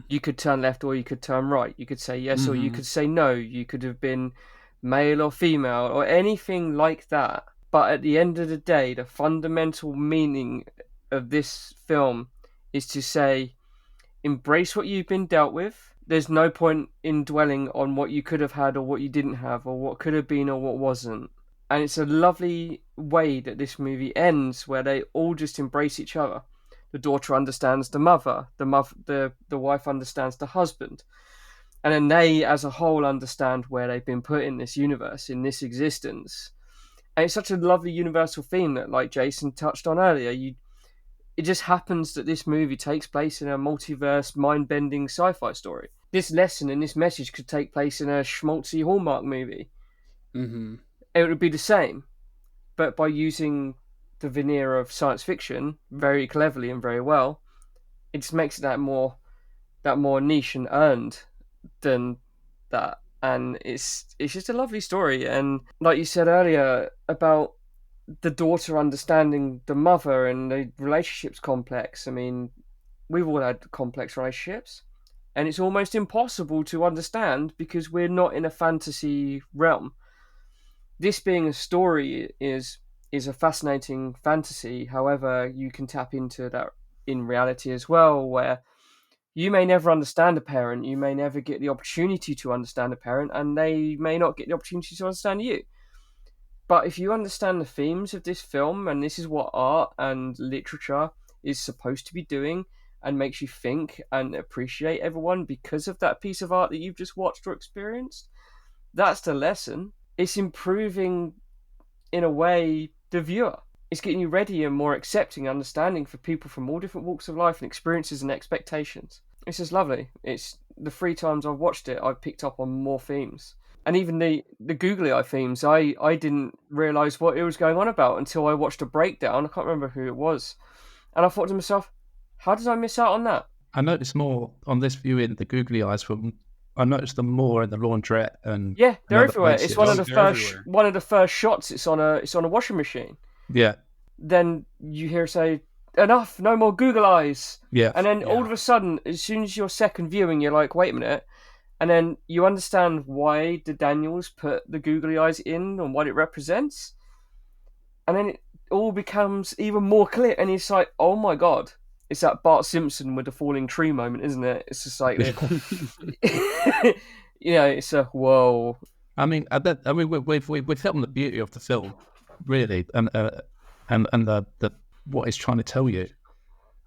you could turn left or you could turn right. You could say yes or you could say no. You could have been male or female or anything like that. But at the end of the day, the fundamental meaning of this film is to say, embrace what you've been dealt with. There's no point in dwelling on what you could have had or what you didn't have or what could have been or what wasn't. And it's a lovely way that this movie ends, where they all just embrace each other. The daughter understands the mother, the wife understands the husband. And then they, as a whole, understand where they've been put in this universe, in this existence. And it's such a lovely universal theme that, like Jason touched on earlier, it just happens that this movie takes place in a multiverse, mind-bending sci-fi story. This lesson and this message could take place in a schmaltzy Hallmark movie. It would be the same, but by using the veneer of science fiction very cleverly and very well, it just makes it that more niche and earned than that. And it's just a lovely story. And like you said earlier about the daughter understanding the mother and the relationships complex. I mean, we've all had complex relationships, and it's almost impossible to understand because we're not in a fantasy realm. This being a story is a fascinating fantasy. However, you can tap into that in reality as well, where you may never understand a parent, you may never get the opportunity to understand a parent, and they may not get the opportunity to understand you. But if you understand the themes of this film, and this is what art and literature is supposed to be doing, and makes you think and appreciate everyone because of that piece of art that you've just watched or experienced, that's the lesson. It's improving, in a way, the viewer. It's getting you ready and more accepting, understanding for people from all different walks of life and experiences and expectations. It's just lovely. It's the 3 times I've watched it, I've picked up on more themes. And even the googly eye themes, I didn't realise what it was going on about until I watched a breakdown. I can't remember who it was. And I thought to myself, how did I miss out on that? I noticed more on this viewing, the googly eyes from... I noticed them more in the laundrette and yeah, they're everywhere. It's one of the first shots. It's on a washing machine. Yeah. Then you hear say, "Enough! No more Google eyes." Yeah. And then all of a sudden, as soon as your second viewing, you're like, "Wait a minute," and then you understand why the Daniels put the googly eyes in and what it represents, and then it all becomes even more clear. And it's like, "Oh my god!" It's that Bart Simpson with the falling tree moment, isn't it? It's just like, it's a whoa. I mean, we've filmed the beauty of the film, really, and the what it's trying to tell you.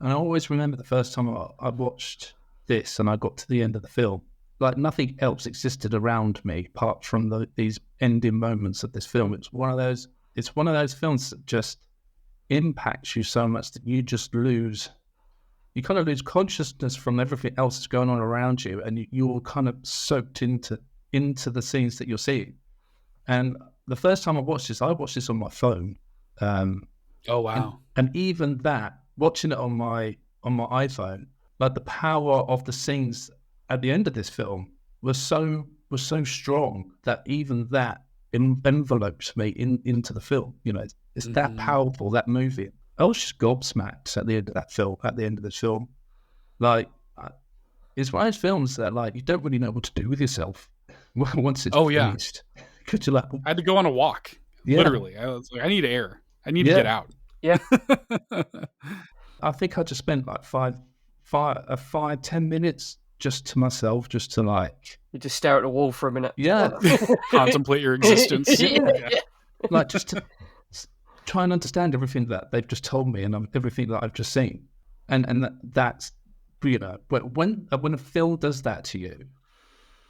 And I always remember the first time I watched this, and I got to the end of the film, like nothing else existed around me apart from these ending moments of this film. It's one of those films that just impacts you so much that you just lose. You kind of lose consciousness from everything else that's going on around you, and you're kind of soaked into the scenes that you're seeing. And the first time I watched this on my phone. Oh wow! And even that, watching it on my iPhone, like the power of the scenes at the end of this film was so strong that even that envelopes me into the film. You know, it's that powerful, that movie. I was just gobsmacked at the end of that film. At the end of the film, like it's one of those films that like you don't really know what to do with yourself once it's finished. Could you like? I had to go on a walk. Yeah. Literally, I was like, I need air. I need to get out. Yeah. I think I just spent like 5-10 minutes just to myself, just to like... You just stare at the wall for a minute. Yeah. Contemplate your existence. Yeah. Like just to try and understand everything that they've just told me and everything that I've just seen. And that's, you know, when a film does that to you,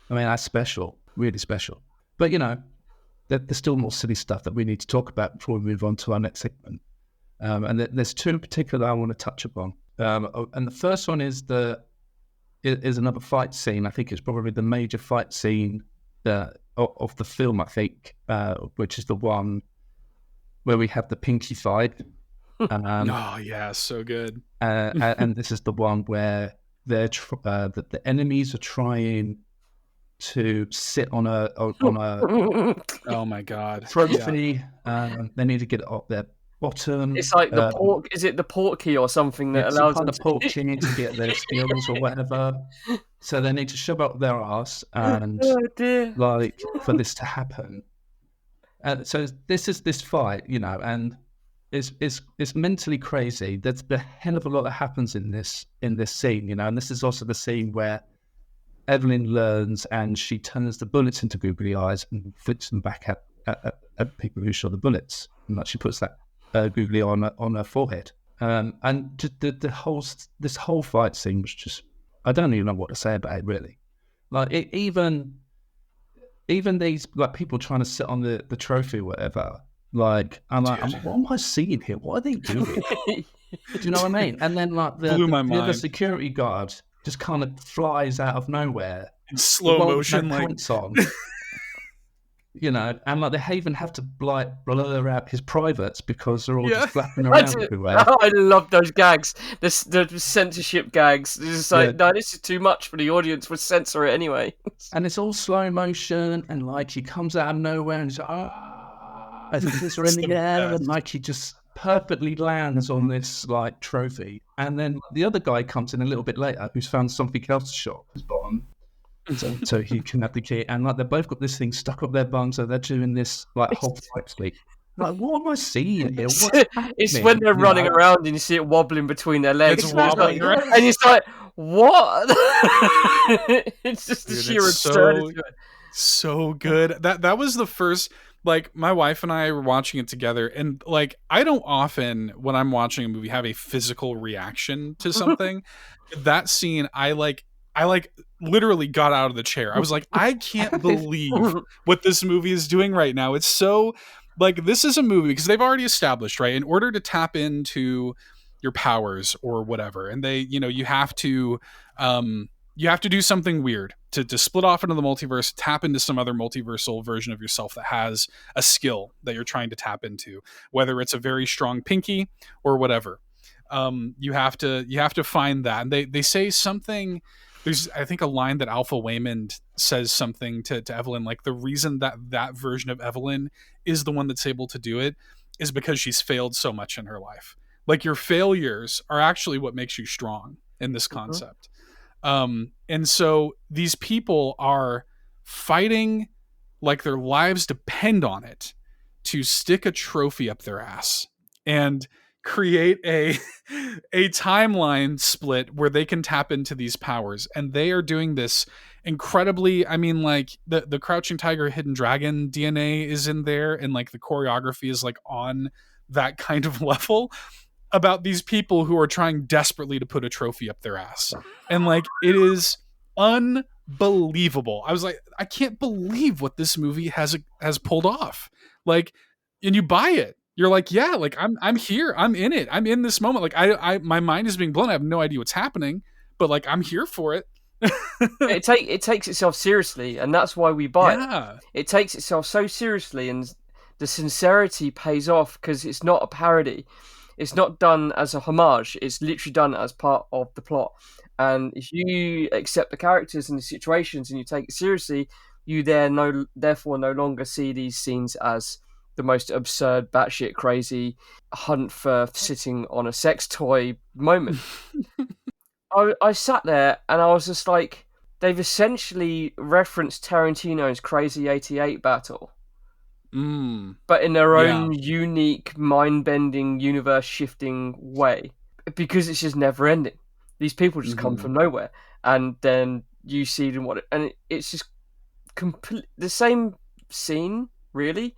I mean, that's special, really special. But, you know, there's still more silly stuff that we need to talk about before we move on to our next segment. And there's two in particular I want to touch upon. And the first one is another fight scene. I think it's probably the major fight scene of the film, I think, which is the one where we have the pinky fight. Oh, yeah, so good. And this is the one where the enemies are trying to sit on a oh my god trophy. Yeah. They need to get it up their bottom. It's like the port. Is it the port key or something that allows them to port key to get their skills or whatever? So they need to shove up their ass and like for this to happen. So this is this fight, you know, and it's mentally crazy. There's a hell of a lot that happens in this scene, you know, and this is also the scene where Evelyn learns and she turns the bullets into googly eyes and flicks them back at people who shot the bullets. And like she puts that googly on her forehead. And this whole fight scene was just, I don't even know what to say about it really. Like even these like people trying to sit on the trophy or whatever. Like I'm like, what am I seeing here? What are they doing? Do you know what I mean? And then like the other security guard just kind of flies out of nowhere in slow motion, like points on, you know, and like they even have to like blur out his privates because they're all just flapping around everywhere. Oh, I love those gags, the censorship gags. It's just like, no, this is too much for the audience. We'll censor it anyway. And it's all slow motion, and like he comes out of nowhere and he's like, I think this are in the air, and like he just perfectly lands on this like trophy, and then the other guy comes in a little bit later who's found something else to shot his bottom, so he can have the key, and like they've both got this thing stuck up their bum, so they're doing this like whole fight sleep. Like, what am I seeing here? It's when they're running around and you see it wobbling between their legs, it's wobbling around. And it's like, what? It's just the sheer absurdity. So good. That was the first. Like, my wife and I were watching it together, and like, I don't often, when I'm watching a movie, have a physical reaction to something. That scene, I literally got out of the chair. I was like, I can't believe what this movie is doing right now. It's so, like, this is a movie, because they've already established, right, in order to tap into your powers or whatever, and they, you know, you have to do something weird to split off into the multiverse, tap into some other multiversal version of yourself that has a skill that you're trying to tap into, whether it's a very strong pinky or whatever. You have to find that. And they say something, there's, I think, a line that Alpha Waymond says something to Evelyn, like the reason that version of Evelyn is the one that's able to do it is because she's failed so much in her life. Like, your failures are actually what makes you strong in this concept. And so these people are fighting like their lives depend on it to stick a trophy up their ass and create a timeline split where they can tap into these powers. And they are doing this incredibly, I mean, like the Crouching Tiger, Hidden Dragon DNA is in there, and like the choreography is like on that kind of level about these people who are trying desperately to put a trophy up their ass. And like, it is unbelievable. I was like, I can't believe what this movie has pulled off. Like, and you buy it. You're like, yeah, like I'm here. I'm in it. I'm in this moment. Like I my mind is being blown. I have no idea what's happening, but like, I'm here for it. It takes itself seriously, and that's why we buy it. It takes itself so seriously, and the sincerity pays off because it's not a parody. It's not done as a homage. It's literally done as part of the plot. And if you accept the characters and the situations and you take it seriously, you therefore no longer see these scenes as the most absurd, batshit crazy hunt for sitting on a sex toy moment. I sat there and I was just like, they've essentially referenced Tarantino's Crazy 88 battle. But in their own unique, mind-bending, universe-shifting way. Because it's just never-ending. These people just come from nowhere. And then you see them it's just the same scene, really,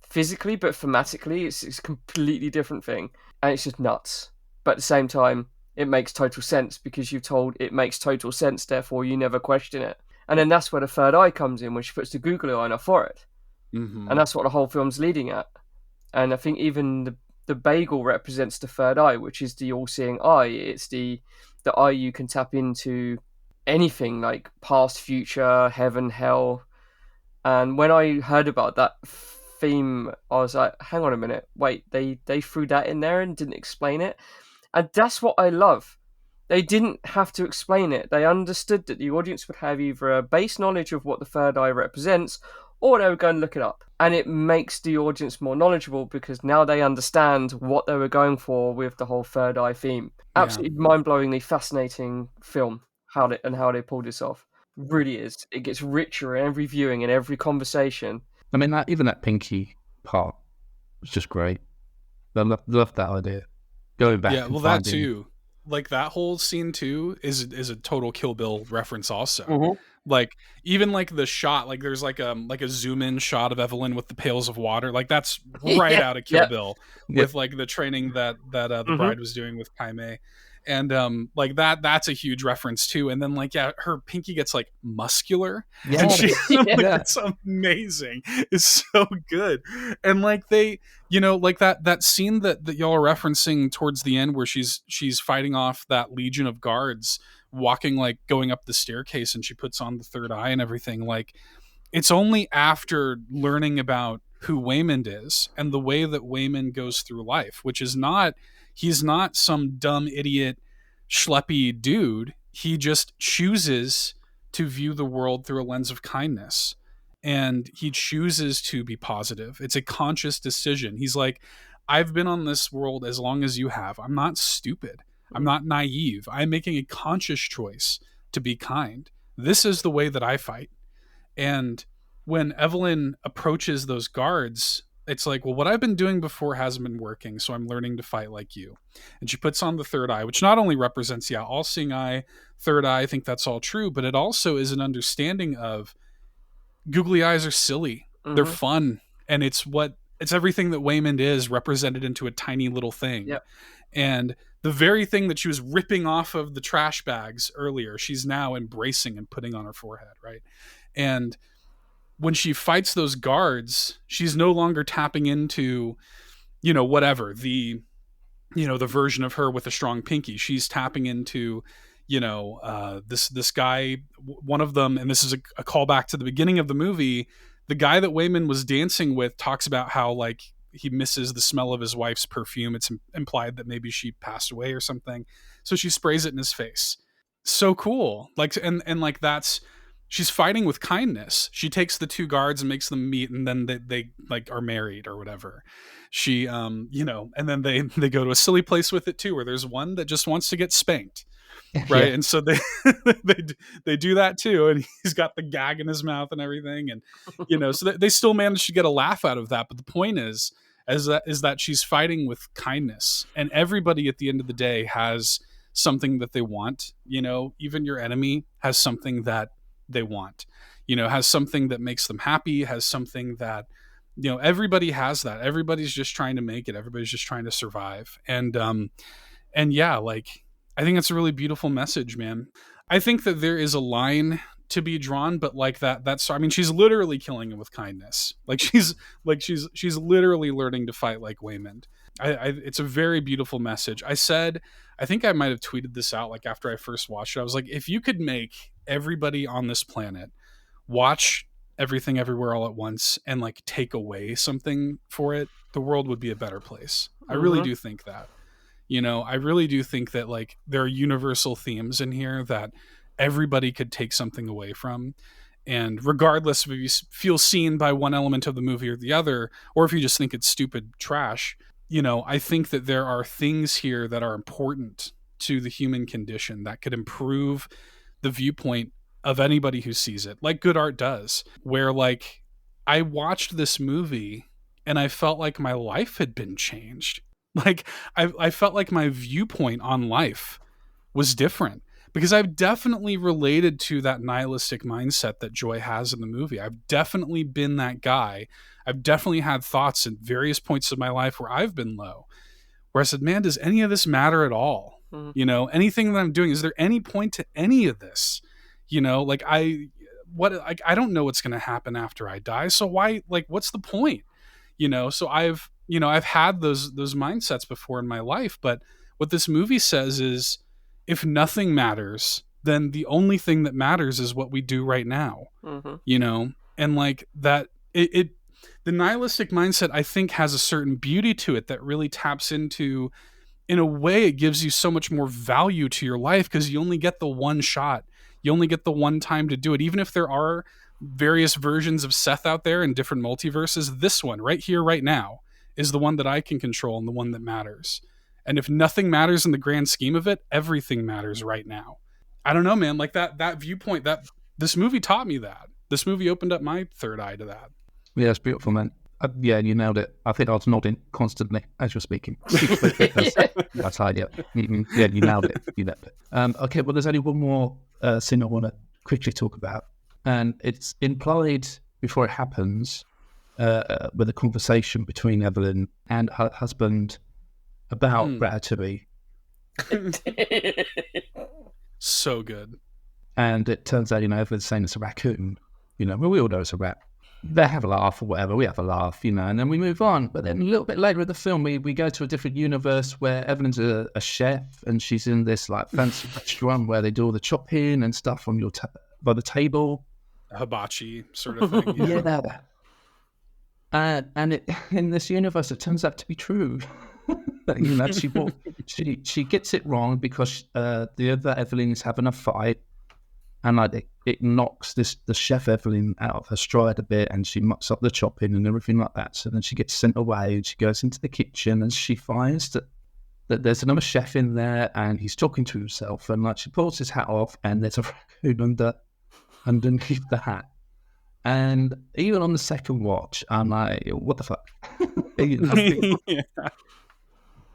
physically, but thematically, it's a completely different thing. And it's just nuts. But at the same time, it makes total sense because you've told it makes total sense, therefore you never question it. And then that's where the third eye comes in, when she puts the Google eye for it. And that's what the whole film's leading at. And I think even the bagel represents the third eye, which is the all-seeing eye. It's the eye you can tap into anything, like past, future, heaven, hell. And when I heard about that theme, I was like, hang on a minute, wait, they threw that in there and didn't explain it? And that's what I love. They didn't have to explain it. They understood that the audience would have either a base knowledge of what the third eye represents, or they would go and look it up. And it makes the audience more knowledgeable because now they understand what they were going for with the whole third eye theme. Absolutely mind-blowingly fascinating film, how they pulled this off. Really is. It gets richer in every viewing and every conversation. I mean, even that Pinky part was just great. I love that idea. Going back. Yeah, well, that too. Like, that whole scene too is a total Kill Bill reference also. Like, even like the shot, like there's like a zoom in shot of Evelyn with the pails of water, like that's right out of Kill Bill with like the training that the bride was doing with Kaime. And like that's a huge reference too. And then like her Pinky gets like muscular, and it's amazing. It's so good. And like they, like that scene that y'all are referencing towards the end where she's fighting off that legion of guards, walking, like going up the staircase, and she puts on the third eye and everything. Like, it's only after learning about who Waymond is and the way that Waymond goes through life, which is he's not some dumb idiot schleppy dude. He chooses to view the world through a lens of kindness, and he chooses to be positive. It's a conscious decision. He's like, I've been on this world as long as you have. I'm not stupid. I'm not naive. I'm making a conscious choice to be kind. This is the way that I fight. And when Evelyn approaches those guards, it's like, well, what I've been doing before hasn't been working, so I'm learning to fight like you. And she puts on the third eye, which not only represents, all-seeing eye, third eye, I think that's all true, but it also is an understanding of googly eyes are silly. They're fun. And it's everything that Waymond is represented into a tiny little thing. Yep. And the very thing that she was ripping off of the trash bags earlier, she's now embracing and putting on her forehead, right? And when she fights those guards, she's no longer tapping into, whatever, the version of her with a strong pinky. She's tapping into, this guy, one of them, and this is a callback to the beginning of the movie, the guy that Waymond was dancing with talks about how, like, he misses the smell of his wife's perfume. It's implied that maybe she passed away or something. So she sprays it in his face. So cool. Like, and like she's fighting with kindness. She takes the two guards and makes them meet, and then they like are married or whatever. She, and then they go to a silly place with it too, where there's one that just wants to get spanked. Right. And so they do that too. And he's got the gag in his mouth and everything. And, so they still manage to get a laugh out of that. But the point is that she's fighting with kindness, and everybody at the end of the day has something that they want. Even your enemy has something that they want, has something that makes them happy, has something that, everybody has that. Everybody's just trying to make it. Everybody's just trying to survive. And yeah, like, I think that's a really beautiful message, man. I think that there is a line to be drawn, but like that's, I mean, she's literally killing him with kindness. Like she's literally learning to fight like Waymond. It's a very beautiful message. I think I might've tweeted this out, like after I first watched it, I was like, if you could make everybody on this planet watch Everything Everywhere All at Once and like take away something for it, the world would be a better place. I really do think that. I really do think that like there are universal themes in here that everybody could take something away from. And regardless if you feel seen by one element of the movie or the other, or if you just think it's stupid trash, you know, I think that there are things here that are important to the human condition that could improve the viewpoint of anybody who sees it, like good art does, where like I watched this movie and I felt like my life had been changed. Like I felt like my viewpoint on life was different, because I've definitely related to that nihilistic mindset that Joy has in the movie. I've definitely been that guy. I've definitely had thoughts at various points of my life where I've been low, where I said, man, does any of this matter at all? Mm-hmm. You know, anything that I'm doing, is there any point to any of this? You know, like I don't know what's going to happen after I die. So why, like, what's the point? You know, so I've had those mindsets before in my life, but what this movie says is, if nothing matters, then the only thing that matters is what we do right now. Mm-hmm. You know, and like that, the nihilistic mindset, I think, has a certain beauty to it that really taps into, in a way, it gives you so much more value to your life, because you only get the one shot. You only get the one time to do it. Even if there are various versions of Seth out there in different multiverses, this one right here, right now, is the one that I can control and the one that matters. And if nothing matters in the grand scheme of it, everything matters right now. I don't know, man. Like that viewpoint, that this movie taught me that. This movie opened up my third eye to that. Yeah, it's beautiful, man. Yeah, you nailed it. I think I was nodding constantly as you're speaking. That's how, yeah. Yeah, you nailed it. You nailed it. Okay, well, there's only one more scene I want to quickly talk about. And it's implied before it happens with a conversation between Evelyn and her husband about Ratatouille. So good. And it turns out, Evelyn's saying it's a raccoon. Well, we all know it's a rat. They have a laugh or whatever. We have a laugh, and then we move on. But then a little bit later in the film, we go to a different universe where Evelyn's a chef, and she's in this like fancy restaurant where they do all the chopping and stuff on by the table. Hibachi sort of thing. Yeah. And in this universe, it turns out to be true. She gets it wrong because the other Evelyn is having a fight, and like it knocks the chef Evelyn out of her stride a bit, and she mucks up the chopping and everything like that. So then she gets sent away, and she goes into the kitchen, and she finds that there's another chef in there, and he's talking to himself, and like she pulls his hat off, and there's a raccoon underneath the hat. And even on the second watch, I'm like, what the fuck? Yeah.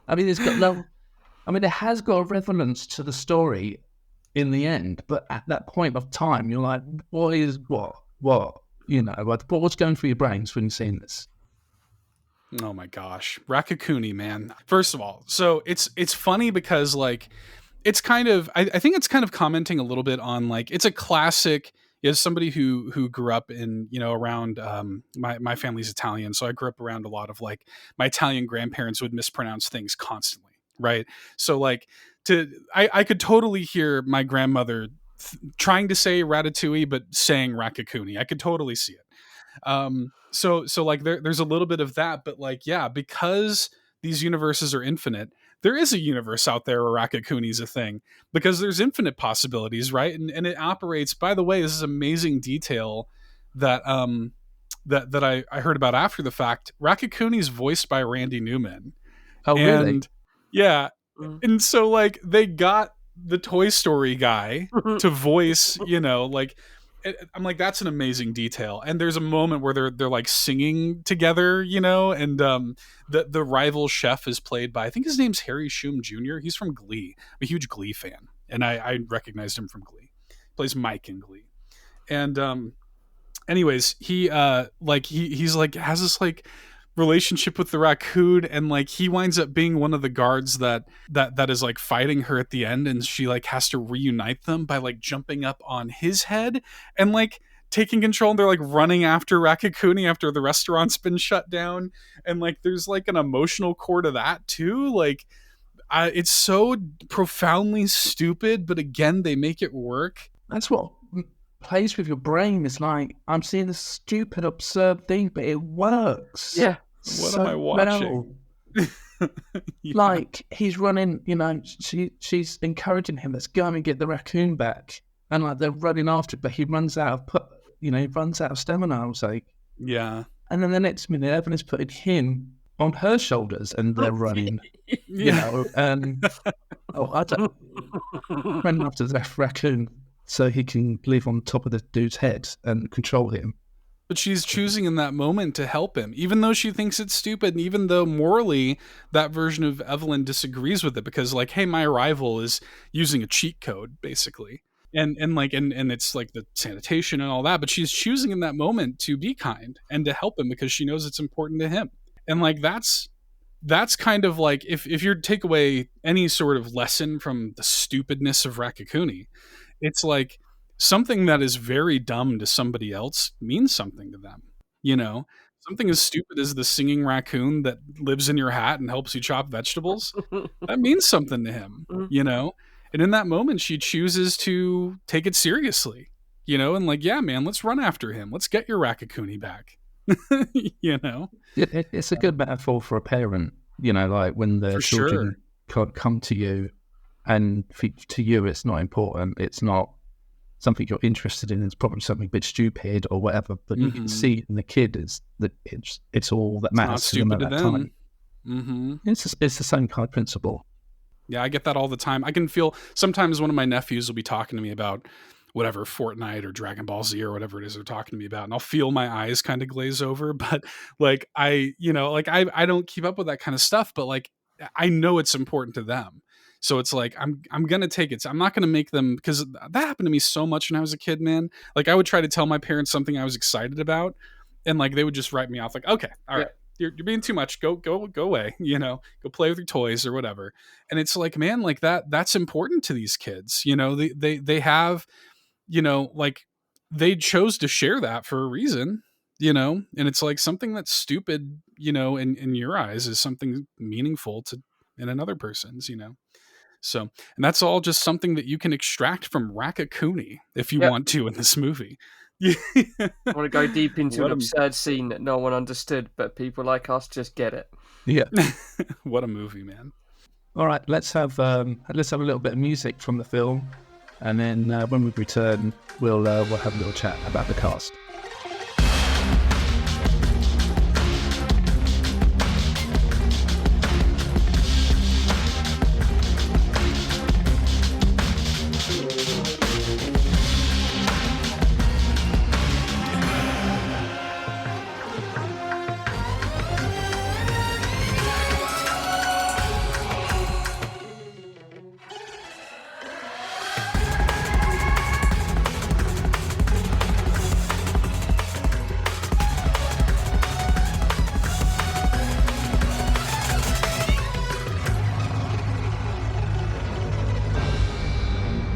I mean, it has got a relevance to the story in the end, but at that point of time, you're like, what? What's going through your brains when you're seeing this? Oh my gosh. Raccacoonie, man. First of all, so it's funny because like, it's kind of, I think it's kind of commenting a little bit on like, it's a classic. As somebody who grew up in, around my family's Italian. So I grew up around a lot of like my Italian grandparents would mispronounce things constantly. Right. So like I could totally hear my grandmother trying to say ratatouille, but saying raccacoonie. I could totally see it. So like there's a little bit of that, but like, yeah, because these universes are infinite, there is a universe out there where Raccacoonie is a thing, because there's infinite possibilities, right? And it operates, by the way, this is amazing detail that that I heard about after the fact. Raccacoonie is voiced by Randy Newman. Oh, really? Yeah. And so like they got the Toy Story guy to voice, like, I'm like, that's an amazing detail. And there's a moment where they're like singing together, and the rival chef is played by, I think his name's Harry Shum Jr. He's from Glee. I'm a huge Glee fan, and I recognized him from Glee. He plays Mike in Glee. And anyways, he's like has this like relationship with the raccoon, and like he winds up being one of the guards that is like fighting her at the end, and she like has to reunite them by like jumping up on his head and like taking control, and they're like running after Raccacoonie after the restaurant's been shut down, and like there's like an emotional core to that too. Like it's so profoundly stupid, but again, they make it work. That's what plays with your brain. It's like, I'm seeing this stupid, absurd thing, but it works. Yeah. What am I watching? Yeah. Like, he's running, she's encouraging him, let's go and get the raccoon back. And like, they're running after it, but he runs out of he runs out of stamina. I was like, yeah. And then the next minute, Evan is putting him on her shoulders, and they're running. And I don't run after the raccoon so he can live on top of the dude's head and control him. But she's choosing in that moment to help him, even though she thinks it's stupid, and even though morally that version of Evelyn disagrees with it, because like, hey, my rival is using a cheat code, basically. And it's like the sanitation and all that, but she's choosing in that moment to be kind and to help him because she knows it's important to him. And like that's kind of like if you take away any sort of lesson from the stupidness of Raccacoonie, it's like something that is very dumb to somebody else means something to them. Something as stupid as the singing raccoon that lives in your hat and helps you chop vegetables, that means something to him, And in that moment, she chooses to take it seriously, and like, yeah, man, let's run after him. Let's get your Raccacoonie back, It's a good metaphor for a parent, like when their children can't come to you, and to you it's not important. It's not something you're interested in. It's probably something a bit stupid or whatever, but you can see in the kid is that it's all that matters to them at that time. Mm-hmm. It's the same kind of principle. Yeah, I get that all the time. I can feel sometimes one of my nephews will be talking to me about whatever, Fortnite or Dragon Ball Z or whatever it is they're talking to me about, and I'll feel my eyes kind of glaze over. But like I don't keep up with that kind of stuff, but like I know it's important to them. So it's like I'm gonna take it. I'm not gonna make them, because that happened to me so much when I was a kid, man. Like I would try to tell my parents something I was excited about, and like they would just write me off like, okay, all right. You're being too much. Go away. Go play with your toys or whatever. And it's like, man, like that's important to these kids. They have, like they chose to share that for a reason. And it's like something that's stupid, in your eyes is something meaningful in another person's. So, and that's all just something that you can extract from Raccacoonie if you want to in this movie. I want to go deep into an absurd scene that no one understood, but people like us just get it. Yeah. What a movie, man. All right, let's have a little bit of music from the film, and then when we return, we'll have a little chat about the cast.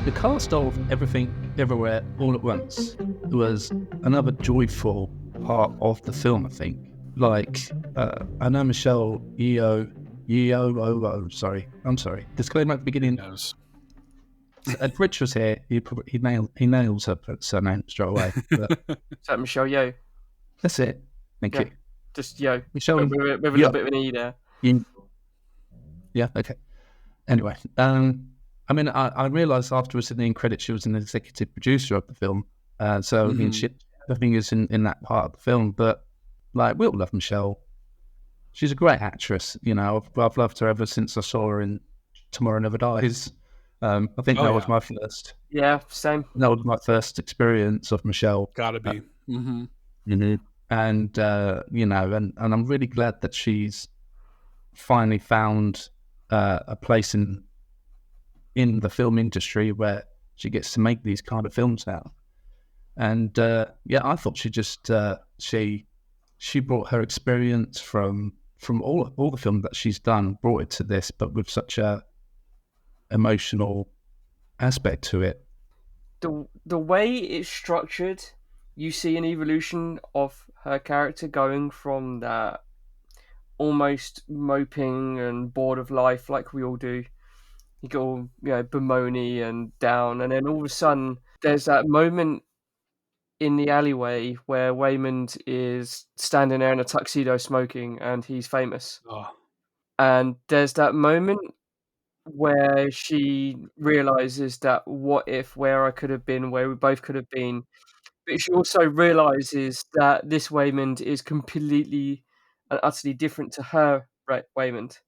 The cast of Everything Everywhere All at Once was another joyful part of the film, I think. Like, I know Michelle Yeoh, disclaimer at the beginning. If Rich was here, he nails her surname straight away. But is that Michelle Yeoh? That's it. Thank you. Just Yeoh. Michelle with a little bit of an E there. Yeah, okay. Anyway, I mean, I realised afterwards in the end credits she was an executive producer of the film. So, I mean, everything is in that part of the film. But, like, we all love Michelle. She's a great actress. I've loved her ever since I saw her in Tomorrow Never Dies. I think that was my first. Yeah, same. That was my first experience of Michelle. Gotta be. And, and I'm really glad that she's finally found a place in the film industry where she gets to make these kind of films now. And I thought she just she brought her experience from all the film that she's done, brought it to this, but with such a emotional aspect to it. The way it's structured, you see an evolution of her character going from that almost moping and bored of life like we all do. You get all, bemoany and down, and then all of a sudden there's that moment in the alleyway where Waymond is standing there in a tuxedo smoking, and he's famous. And there's that moment where she realizes that what if where I could have been, where we both could have been, But she also realizes that this Waymond is completely and utterly different to her Waymond.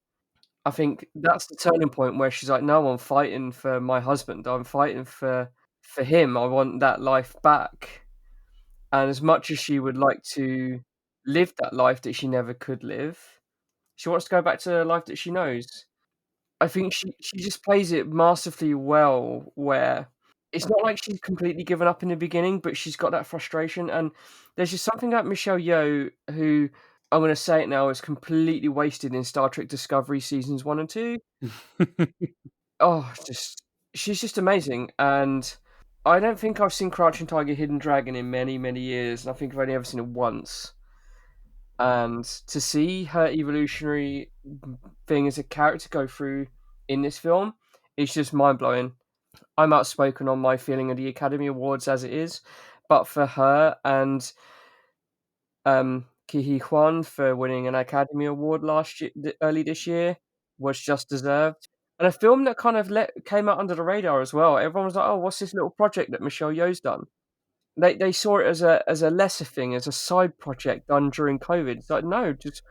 I think that's the turning point where she's like, "No, I'm fighting for my husband. I'm fighting for him. I want that life back." And as much as she would like to live that life that she never could live, she wants to go back to the life that she knows. I think she just plays it masterfully well, where it's not like she's completely given up in the beginning, but she's got that frustration. And there's just something about Michelle Yeoh, who, I'm going to say it now, is completely wasted in Star Trek Discovery seasons 1 and 2. Oh, she's just amazing. And I don't think I've seen Crouching Tiger, Hidden Dragon in many, many years. And I think I've only ever seen it once. And to see her evolutionary thing as a character go through in this film is just mind-blowing. I'm outspoken on my feeling of the Academy Awards as it is, but for her and Ke Huy Quan for winning an Academy Award early this year was just deserved. And a film that kind of came out under the radar as well. Everyone was like, "Oh, what's this little project that Michelle Yeoh's done?" They saw it as a lesser thing, as a side project done during COVID. It's like, no, just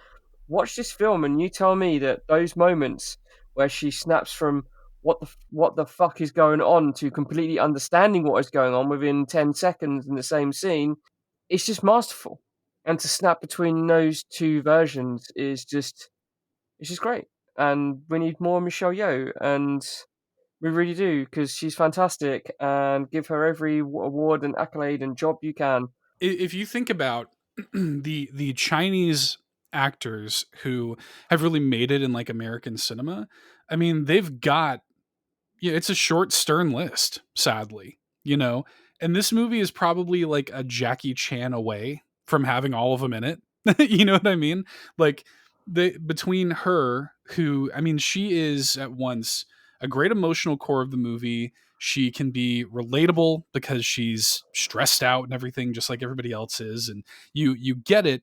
watch this film and you tell me that those moments where she snaps from what the fuck is going on to completely understanding what is going on within 10 seconds in the same scene, it's just masterful. And to snap between those two versions is just great. And we need more Michelle Yeoh, and we really do, because she's fantastic, and give her every award and accolade and job you can. If you think about the Chinese actors who have really made it in like American cinema, I mean, they've got, it's a short, stern list, sadly, and this movie is probably like a Jackie Chan away from having all of them in it. You know what I mean? Like between her, who, I mean, she is at once a great emotional core of the movie. She can be relatable because she's stressed out and everything, just like everybody else is. And you get it.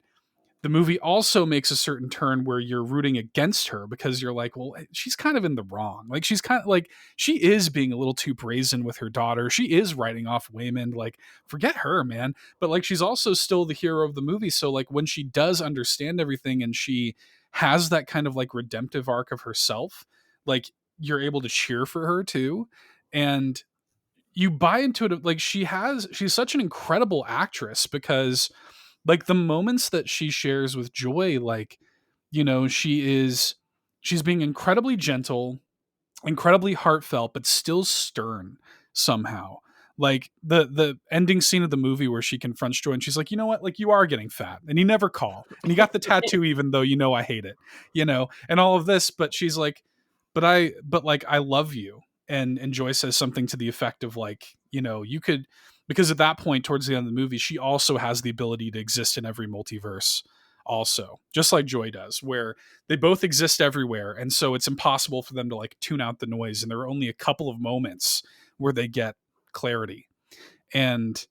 The movie also makes a certain turn where you're rooting against her because you're like, well, she's kind of in the wrong. Like, she's kind of like, she is being a little too brazen with her daughter. She is writing off Waymond. Like, forget her, man. But like, she's also still the hero of the movie. So like, when she does understand everything and she has that kind of like redemptive arc of herself, like, you're able to cheer for her too. And you buy into it. Like, she's such an incredible actress because like the moments that she shares with Joy, like, she's being incredibly gentle, incredibly heartfelt, but still stern somehow. Like the ending scene of the movie where she confronts Joy and she's like, you know what? Like, you are getting fat and you never call and you got the tattoo, even though, I hate it, and all of this. But she's like, but I love you. And Joy says something to the effect of like, you could, because at that point towards the end of the movie, she also has the ability to exist in every multiverse also, just like Joy does, where they both exist everywhere. And so it's impossible for them to like tune out the noise. And there are only a couple of moments where they get clarity. And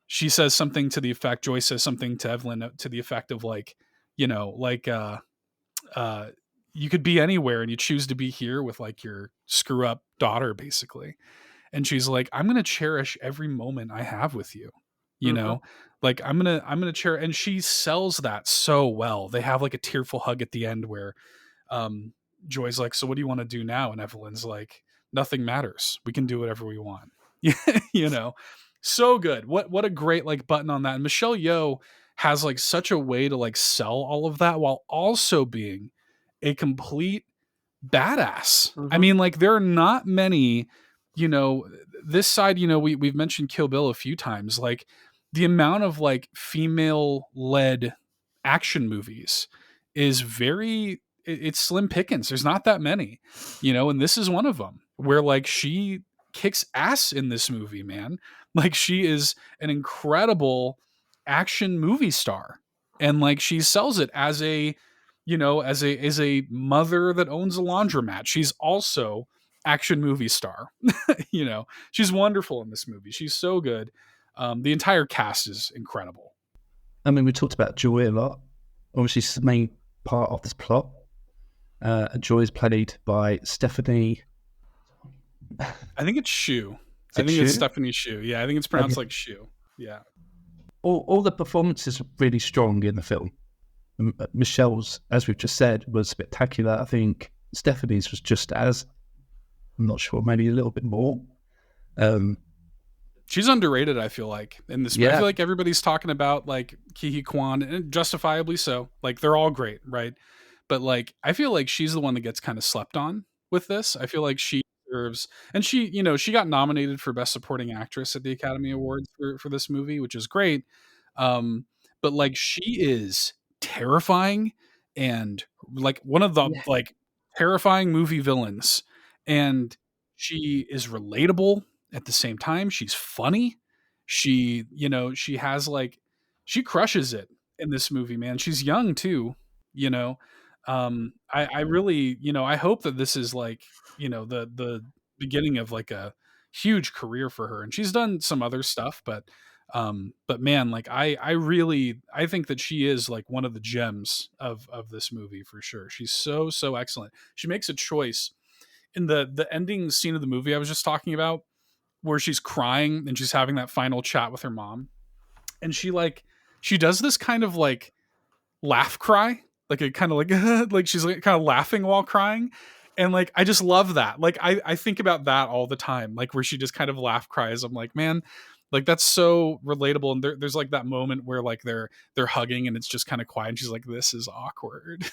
she says something to the effect, Joy says something to Evelyn to the effect of like, you could be anywhere and you choose to be here with like your screw up daughter, basically. And she's like, I'm going to cherish every moment I have with you, like I'm going to cherish. And she sells that so well. They have like a tearful hug at the end where Joy's like, so what do you want to do now? And Evelyn's like, nothing matters. We can do whatever we want. So good. What a great like button on that. And Michelle Yeoh has like such a way to like sell all of that while also being a complete badass. I mean, like, there are not many, this side, we've mentioned Kill Bill a few times, like the amount of like female led action movies is it's slim pickings. There's not that many, and this is one of them where like she kicks ass in this movie, man. Like, she is an incredible action movie star, and like she sells it as a mother that owns a laundromat. She's also action movie star. She's wonderful in this movie. She's so good. The entire cast is incredible. I mean, we talked about Joy a lot. Obviously, she's the main part of this plot. Joy is played by Stephanie. I think it's Hsu. It's Stephanie Hsu. Yeah, I think it's pronounced like Hsu. Yeah. all the performances are really strong in the film. Michelle's, as we've just said, was spectacular. I think Stephanie's was just as, I'm not sure, maybe a little bit more. She's underrated, I feel like, in this. I feel like everybody's talking about like Ke Huy Quan, and justifiably so. Like, they're all great, right? But like, I feel like she's the one that gets kind of slept on with this. I feel like she deserves, and she, she got nominated for Best Supporting Actress at the Academy Awards for this movie, which is great. But like, she is terrifying and like one of the like terrifying movie villains, and she is relatable at the same time. She's funny. She, she has like, she crushes it in this movie, man. She's young too, I really, I hope that this is like, the beginning of like a huge career for her. And she's done some other stuff, but man, like I think that she is like one of the gems of this movie for sure. She's so excellent. She makes a choice in the ending scene of the movie I was just talking about, where she's crying and she's having that final chat with her mom, and she does this kind of like laugh cry, like a kind of like like she's like kind of laughing while crying. And like, I just love that. Like, I think about that all the time, like where she just kind of laugh cries. I'm like, man, like that's so relatable. And there's like that moment where like they're hugging and it's just kind of quiet. And she's like, this is awkward.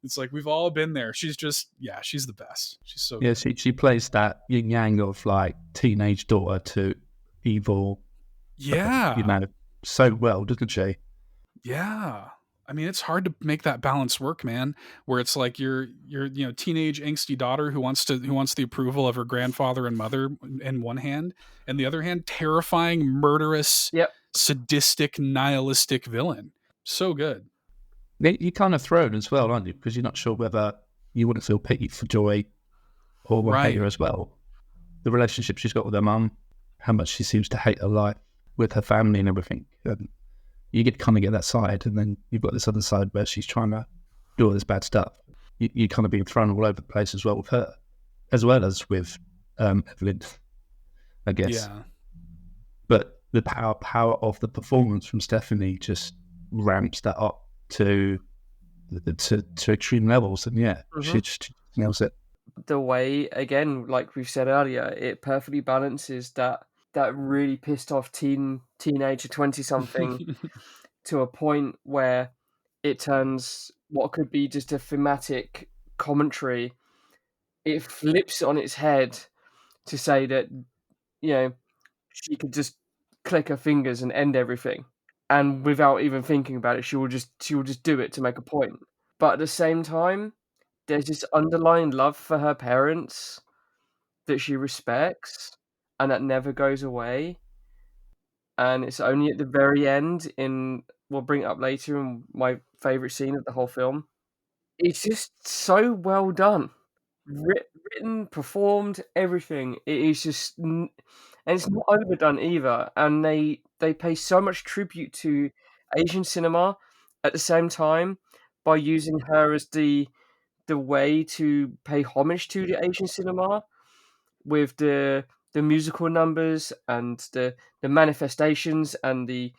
It's like, we've all been there. She's just, she's the best. She's so good. She plays that yin yang of like teenage daughter to evil. So well, doesn't she? Yeah. I mean, it's hard to make that balance work, man, where it's like your teenage angsty daughter who wants the approval of her grandfather and mother in one hand, and the other hand, terrifying, murderous, sadistic, nihilistic villain. So good. You're kind of thrown as well, aren't you? Because you're not sure whether you wouldn't feel pity for Joy or hate her as well. The relationship she's got with her mum, how much she seems to hate her life with her family and everything. You kind of get that side, and then you've got this other side where she's trying to do all this bad stuff. You're kind of being thrown all over the place as well with her, as well as with Evelyn, I guess. Yeah. But the power of the performance from Stephanie just ramps that up to extreme levels, and she just nails it. The way, again, like we've said earlier, it perfectly balances that really pissed off teenager 20-something to a point where it turns what could be just a thematic commentary, it flips on its head to say that, she could just click her fingers and end everything, and without even thinking about it, she will just do it to make a point. But at the same time, there's this underlying love for her parents that she respects, and that never goes away. And it's only at the very end, we'll bring it up later, in my favourite scene of the whole film. It's just so well done. Written, performed, everything. It is just... And it's not overdone either. And they pay so much tribute to Asian cinema at the same time by using her as the way to pay homage to the Asian cinema with the musical numbers and the manifestations and the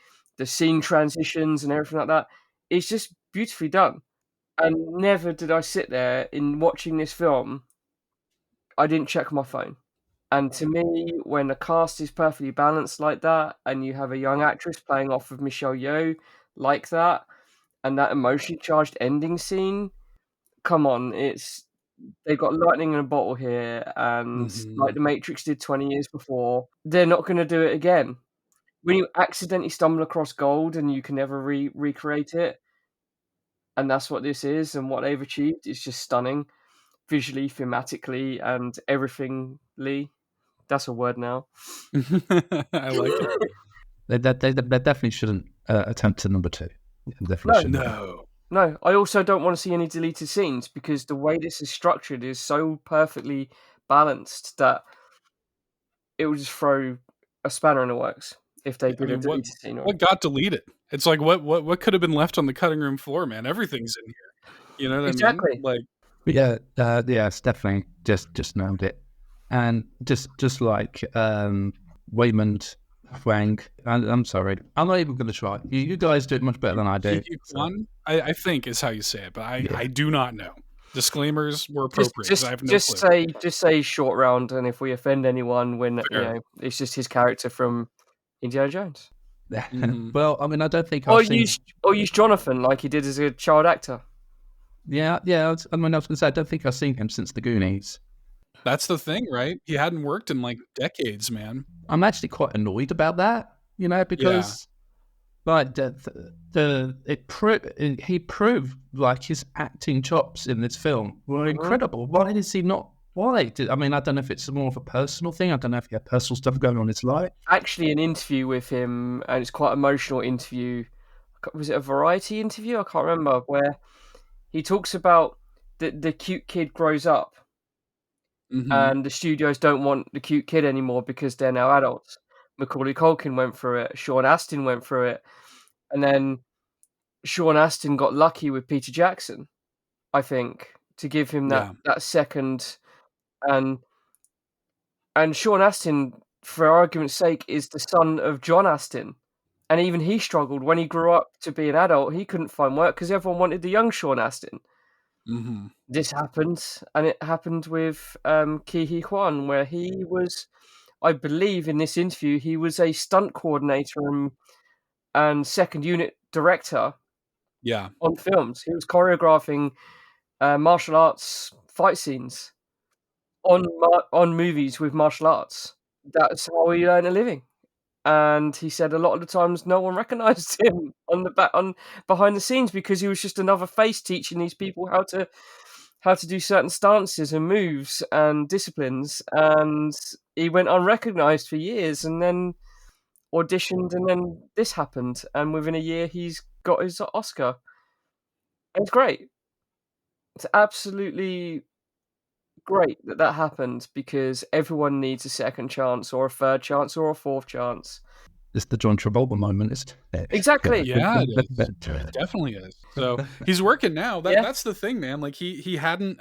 scene transitions and everything like that. It's just beautifully done. And never did I sit there in watching this film, I didn't check my phone. And to me, when the cast is perfectly balanced like that, and you have a young actress playing off of Michelle Yeoh like that, and that emotionally charged ending scene, come on, they've got lightning in a bottle here, and like The Matrix did 20 years before, they're not going to do it again. When you accidentally stumble across gold and you can never recreate it, and that's what this is, and what they've achieved is just stunning, visually, thematically, and everythingly. That's a word now. I like it. They definitely shouldn't attempt a number 2. Definitely shouldn't. No, I also don't want to see any deleted scenes, because the way this is structured is so perfectly balanced that it will just throw a spanner in the works if they did a deleted scene. What got deleted? It's like, what could have been left on the cutting room floor, man? Everything's in here. You know what exactly. I mean? Like, it's definitely just nailed it. And just like Waymond Frank, I'm sorry. I'm not even going to try. You guys do it much better than I do. Ke Huy Quan, I think is how you say it, but I do not know. Disclaimers were appropriate because I have no clue. Just say short round, and if we offend anyone, it's just his character from Indiana Jones. Mm-hmm. Well, I mean, I don't think use Jonathan like he did as a child actor. Yeah. I was going to say I don't think I've seen him since The Goonies. That's the thing, right? He hadn't worked in like decades, man. I'm actually quite annoyed about that, because like he proved like his acting chops in this film were incredible. Why is he not? I don't know if it's more of a personal thing. I don't know if he had personal stuff going on in his life. Actually, an interview with him, and it's quite an emotional interview. Was it a Variety interview? I can't remember, where he talks about the cute kid grows up, and the studios don't want the cute kid anymore because they're now adults. Macaulay Culkin went through it. Sean Astin went through it. And then Sean Astin got lucky with Peter Jackson, I think, to give him that second. And Sean Astin, for argument's sake, is the son of John Astin. And even he struggled. When he grew up to be an adult, he couldn't find work because everyone wanted the young Sean Astin. Mm-hmm. This happened, and it happened with Ke Huy Quan, where he was, I believe in this interview, he was a stunt coordinator and second unit director on films. He was choreographing martial arts fight scenes on movies with martial arts. That's how he earned a living. And he said a lot of the times no one recognized him on behind the scenes because he was just another face teaching these people how to do certain stances and moves and disciplines. And he went unrecognized for years, and then auditioned, and then this happened. And within a year, he's got his Oscar. And it's great. It's absolutely great that happened because everyone needs a second chance or a third chance or a fourth chance. It's the John Travolta moment, isn't it? Exactly. Yeah, it definitely is. So he's working now. That's the thing, man. Like he hadn't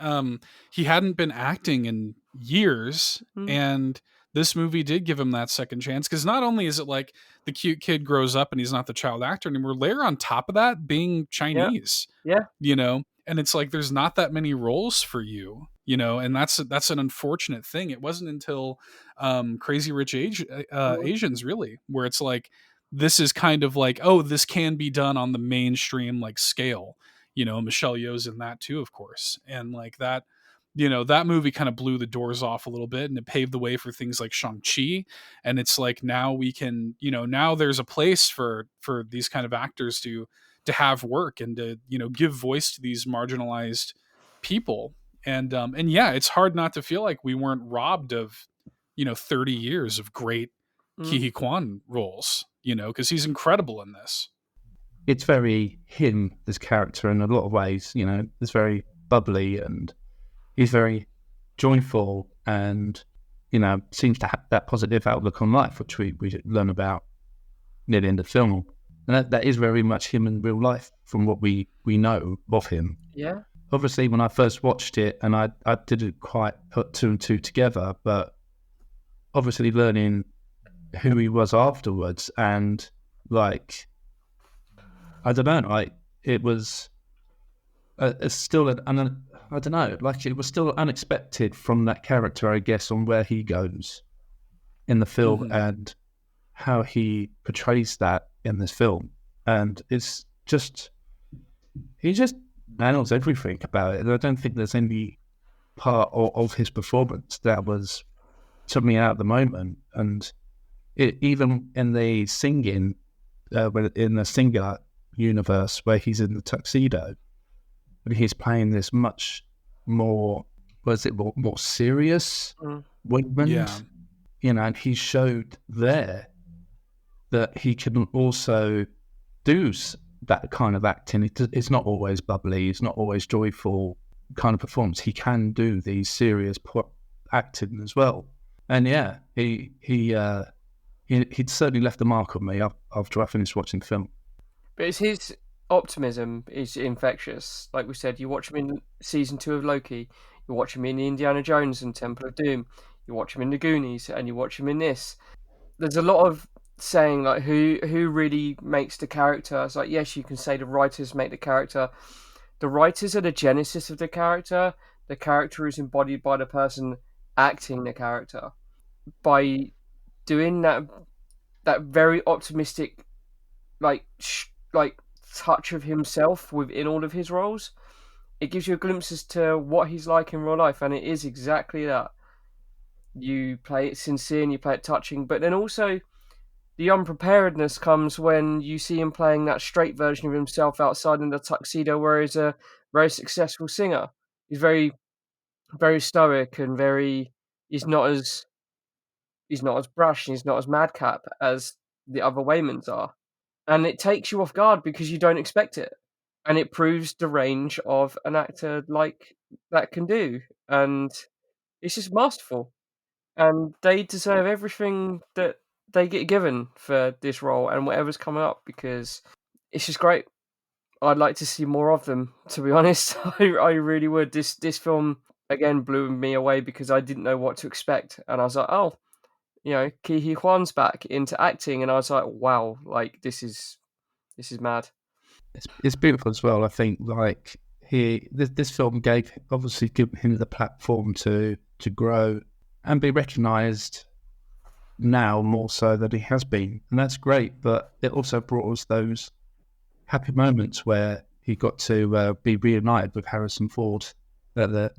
been acting in years, and this movie did give him that second chance, because not only is it like the cute kid grows up and he's not the child actor anymore, layer on top of that being Chinese. Yeah. And it's like there's not that many roles for you, and that's an unfortunate thing. It wasn't until Crazy Rich Asians, really, where it's like this is kind of like, oh, this can be done on the mainstream like scale. Michelle Yeoh's in that too, of course, and like that. That movie kind of blew the doors off a little bit, and it paved the way for things like Shang-Chi. And it's like now we can, now there's a place for these kind of actors to have work and to, give voice to these marginalized people. And yeah, it's hard not to feel like we weren't robbed of, 30 years of great Ke Huy Quan roles, because he's incredible in this. It's very him, this character, in a lot of ways. It's very bubbly, and he's very joyful, and seems to have that positive outlook on life, which we learn about near the end of the film. And that is very much him in real life from what we know of him. Yeah. Obviously, when I first watched it, and I didn't quite put two and two together, but obviously learning who he was afterwards, and like, I don't know, like it was still I don't know, like it was still unexpected from that character, I guess, on where he goes in the film and how he portrays that in this film. And it's just, he just nails everything about it. And I don't think there's any part of his performance that took me out at the moment. And even in the singing, in the Singer universe where he's in the tuxedo, he's playing this much more, more serious Wingman? Yeah. And he showed there that he can also do that kind of acting. It's not always bubbly, it's not always joyful kind of performance. He can do these serious acting as well. And yeah, he'd certainly left a mark on me after I finished watching the film. But it's his optimism is infectious. Like we said, you watch him in season 2 of Loki, you watch him in Indiana Jones and Temple of Doom, you watch him in The Goonies, and you watch him in this. There's a lot of saying like who really makes the character. It's like, yes, you can say the writers make the character. The writers are the genesis of the character. The character is embodied by the person acting the character. By doing that very optimistic, like touch of himself within all of his roles, it gives you a glimpse as to what he's like in real life, and it is exactly that. You play it sincere and you play it touching, but then also the unpreparedness comes when you see him playing that straight version of himself outside in the tuxedo, where he's a very successful singer. He's very, very stoic and he's not as brash and he's not as madcap as the other Waymans are. And it takes you off guard because you don't expect it. And it proves the range of an actor like that can do. And it's just masterful. And they deserve everything that they get given for this role and whatever's coming up, because it's just great. I'd like to see more of them, to be honest. I really would. This film, again, blew me away because I didn't know what to expect. And I was like, oh, Ke Huy Quan's back into acting. And I was like, wow, like, this is mad. It's beautiful as well. I think, like, this film obviously given him the platform to grow and be recognised now more so than he has been, and that's great. But it also brought us those happy moments where he got to be reunited with Harrison Ford at the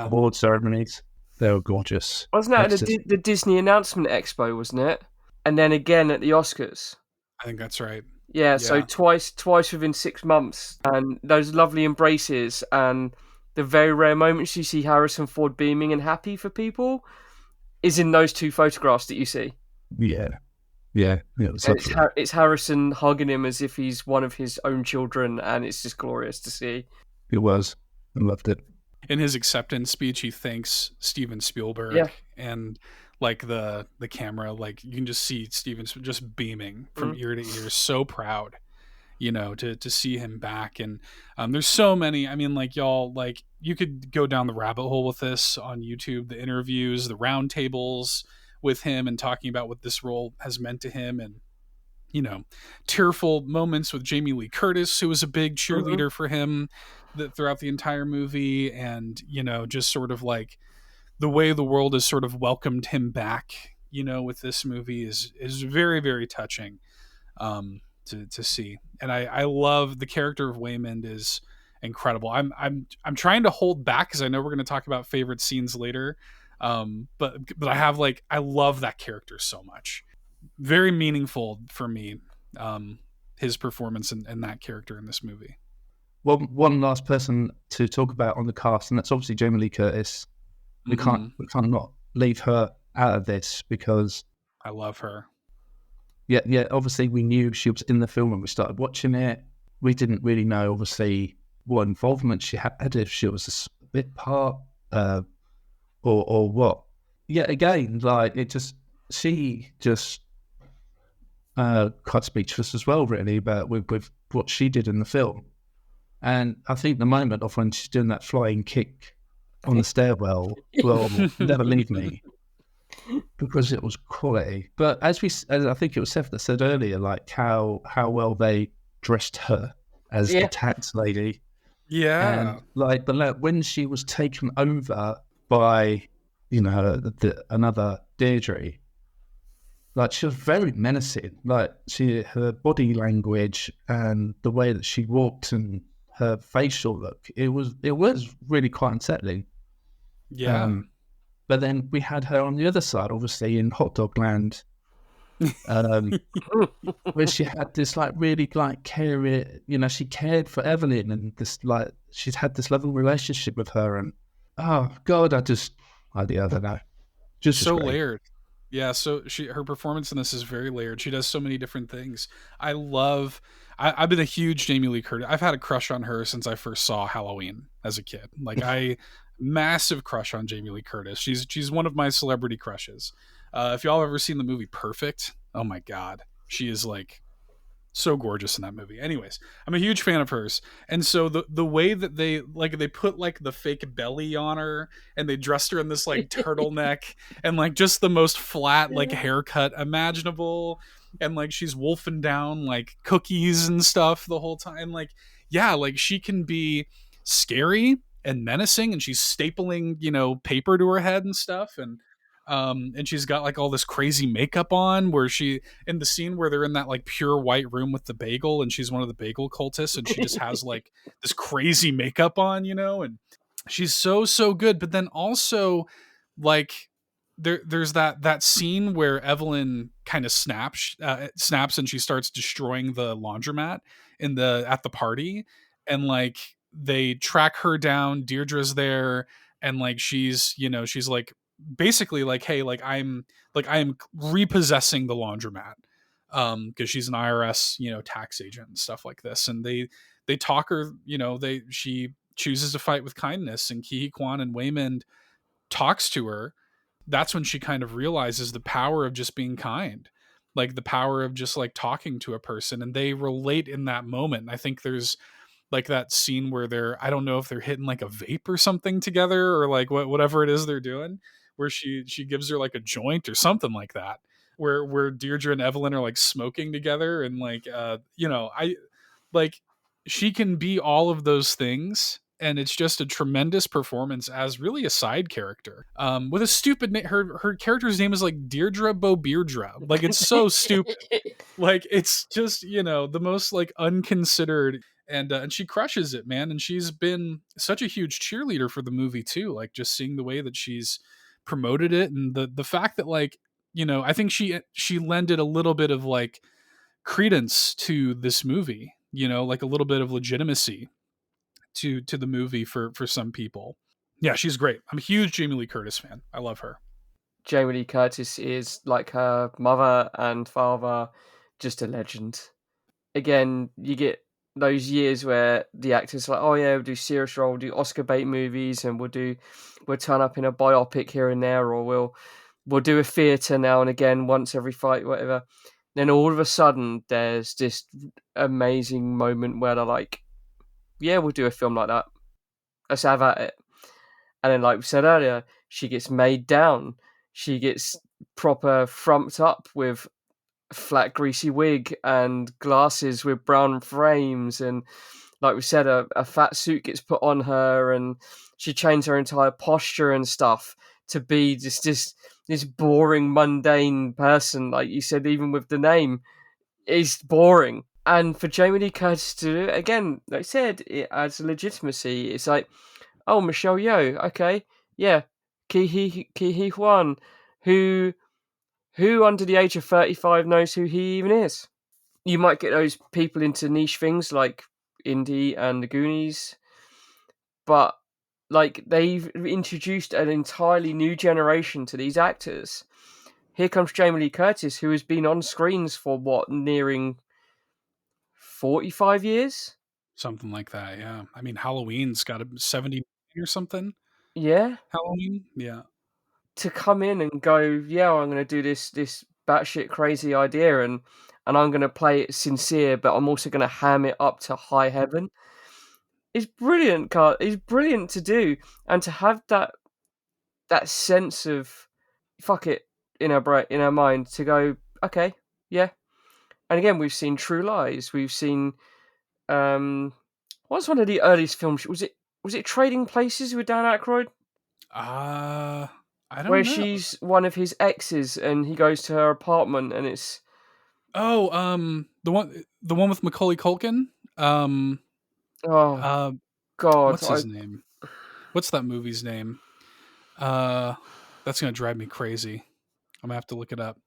award ceremonies. They were gorgeous. Wasn't that the Disney Announcement Expo, wasn't it? And then again at the Oscars. I think that's right. Yeah, so twice within 6 months, and those lovely embraces and the very rare moments you see Harrison Ford beaming and happy for people is in those two photographs that you see. Yeah. It's Harrison hugging him as if he's one of his own children, and it's just glorious to see. It was. I loved it. In his acceptance speech, he thanks Steven Spielberg, and like the camera, like you can just see Steven just beaming from ear to ear, so proud, to see him back. And there's so many. I mean, like, y'all, like, you could go down the rabbit hole with this on YouTube, the interviews, the roundtables with him and talking about what this role has meant to him, and tearful moments with Jamie Lee Curtis, who was a big cheerleader for him throughout the entire movie, and just sort of like the way the world has sort of welcomed him back, with this movie is very, very touching to see. And I love the character of Waymond is incredible. I'm trying to hold back because I know we're going to talk about favorite scenes later. But I love that character so much. Very meaningful for me, his performance and that character in this movie. Well, one last person to talk about on the cast, and that's obviously Jamie Lee Curtis. We can't not leave her out of this because I love her. Yeah. Obviously, we knew she was in the film when we started watching it. We didn't really know, obviously, what involvement she had, if she was a bit part, or what. Yeah, again, like she just quite speechless as well, really, about with what she did in the film. And I think the moment of when she's doing that flying kick on the stairwell will never leave me, because it was quality. But as I think it was Seth that said earlier, like how well they dressed her as the tax lady. Yeah. And but when she was taken over by, another Deirdre, like, she was very menacing. Like, her body language and the way that she walked and her facial look, it was really quite unsettling. Yeah. But then we had her on the other side, obviously, in Hot Dog Land, where she had this really caring, she cared for Evelyn, and this she's had this loving relationship with her, and oh God, I don't know, just so layered. Yeah, so her performance in this is very layered. She does so many different things. I've been a huge Jamie Lee Curtis. I've had a crush on her since I first saw Halloween as a kid. Like, massive crush on Jamie Lee Curtis. She's one of my celebrity crushes. If y'all have ever seen the movie Perfect, oh my God, she is like So gorgeous in that movie. Anyways, I'm a huge fan of hers. And so the way that they put like the fake belly on her, and they dressed her in this like turtleneck and like just the most flat like haircut imaginable, and like she's wolfing down like cookies and stuff the whole time. Like, yeah, like she can be scary and menacing, and she's stapling, paper to her head and stuff, and she's got like all this crazy makeup on, where she, in the scene where they're in that like pure white room with the bagel, and she's one of the bagel cultists, and she just has like this crazy makeup on, and she's so good. But then also, like, there's that scene where Evelyn kind of snaps and she starts destroying the laundromat at the party, and like they track her down. Deirdre's there, and like she's like basically like, hey, like I am repossessing the laundromat, because she's an IRS tax agent and stuff like this, and they talk her, she chooses to fight with kindness, and Ke Huy Quan and Waymond talks to her. That's when she kind of realizes the power of just being kind, like the power of just like talking to a person, and they relate in that moment. And I think there's like that scene where I don't know if they're hitting like a vape or something together, or like whatever it is they're doing, where she gives her like a joint or something like that, where Deirdre and Evelyn are like smoking together, and like I like, she can be all of those things, and it's just a tremendous performance as really a side character, with a stupid name. Her character's name is like Deirdre Beaubeardre. Like, it's so stupid. Like, it's just the most like unconsidered, and she crushes it, man. And she's been such a huge cheerleader for the movie too, like just seeing the way that she's promoted it, and the fact that like I think she lended a little bit of like credence to this movie, like a little bit of legitimacy to the movie for some people. Yeah, she's great. I'm a huge Jamie Lee Curtis fan. I love her. Jamie Lee Curtis is, like her mother and father, just a legend. Again, you get those years where the actors are like, oh yeah, we'll do serious role, we'll do Oscar bait movies, and we'll turn up in a biopic here and there, or we'll do a theatre now and again, once every fight, whatever. Then all of a sudden, there's this amazing moment where they're like, yeah, we'll do a film like that. Let's have at it. And then, like we said earlier, she gets made down. She gets proper frumped up with flat greasy wig and glasses with brown frames, and like we said, a fat suit gets put on her, and she changes her entire posture and stuff to be just this boring, mundane person. Like you said, even with the name, is boring. And for Jamie Lee Curtis to do it again, like I said, it adds legitimacy. It's like, oh, Michelle Yeoh, okay, yeah, Ke Huy Quan, who under the age of 35 knows who he even is? You might get those people into niche things like Indie and The Goonies, but like, they've introduced an entirely new generation to these actors. Here comes Jamie Lee Curtis, who has been on screens for nearing 45 years? Something like that, yeah. I mean, Halloween's got a 70 or something. Yeah. Halloween, yeah. To come in and go, yeah, I'm going to do this batshit crazy idea, and I'm going to play it sincere, but I'm also going to ham it up to high heaven. It's brilliant, Carl. It's brilliant to do, and to have that sense of fuck it in her mind, to go, okay, yeah. And again, we've seen True Lies. We've seen what's one of the earliest films? Was it Trading Places with Dan Aykroyd? I don't know. Where she's one of his exes, and he goes to her apartment, and it's the one with Macaulay Culkin. God, what's his name? What's that movie's name? That's gonna drive me crazy. I'm gonna have to look it up.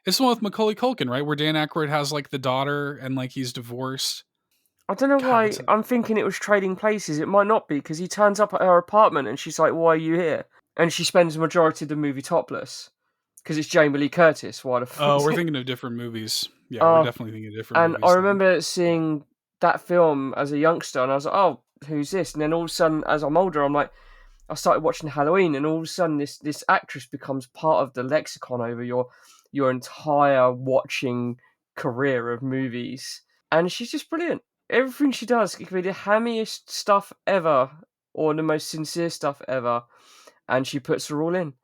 It's the one with Macaulay Culkin, right? Where Dan Aykroyd has like the daughter, and like he's divorced. I don't know why I'm thinking it was Trading Places. It might not be, because he turns up at her apartment and she's like, "Why are you here?" And she spends the majority of the movie topless because it's Jamie Lee Curtis. Why the fuck? Oh, we're thinking of different movies. Yeah, we're definitely thinking of different movies. And I remember seeing that film as a youngster, and I was like, "Oh, who's this?" And then all of a sudden, as I'm older, I'm like, I started watching Halloween, and all of a sudden, this actress becomes part of the lexicon over your entire watching career of movies. and she's just brilliant. Everything she does, it can be the hammiest stuff ever or the most sincere stuff ever, and she puts her all in.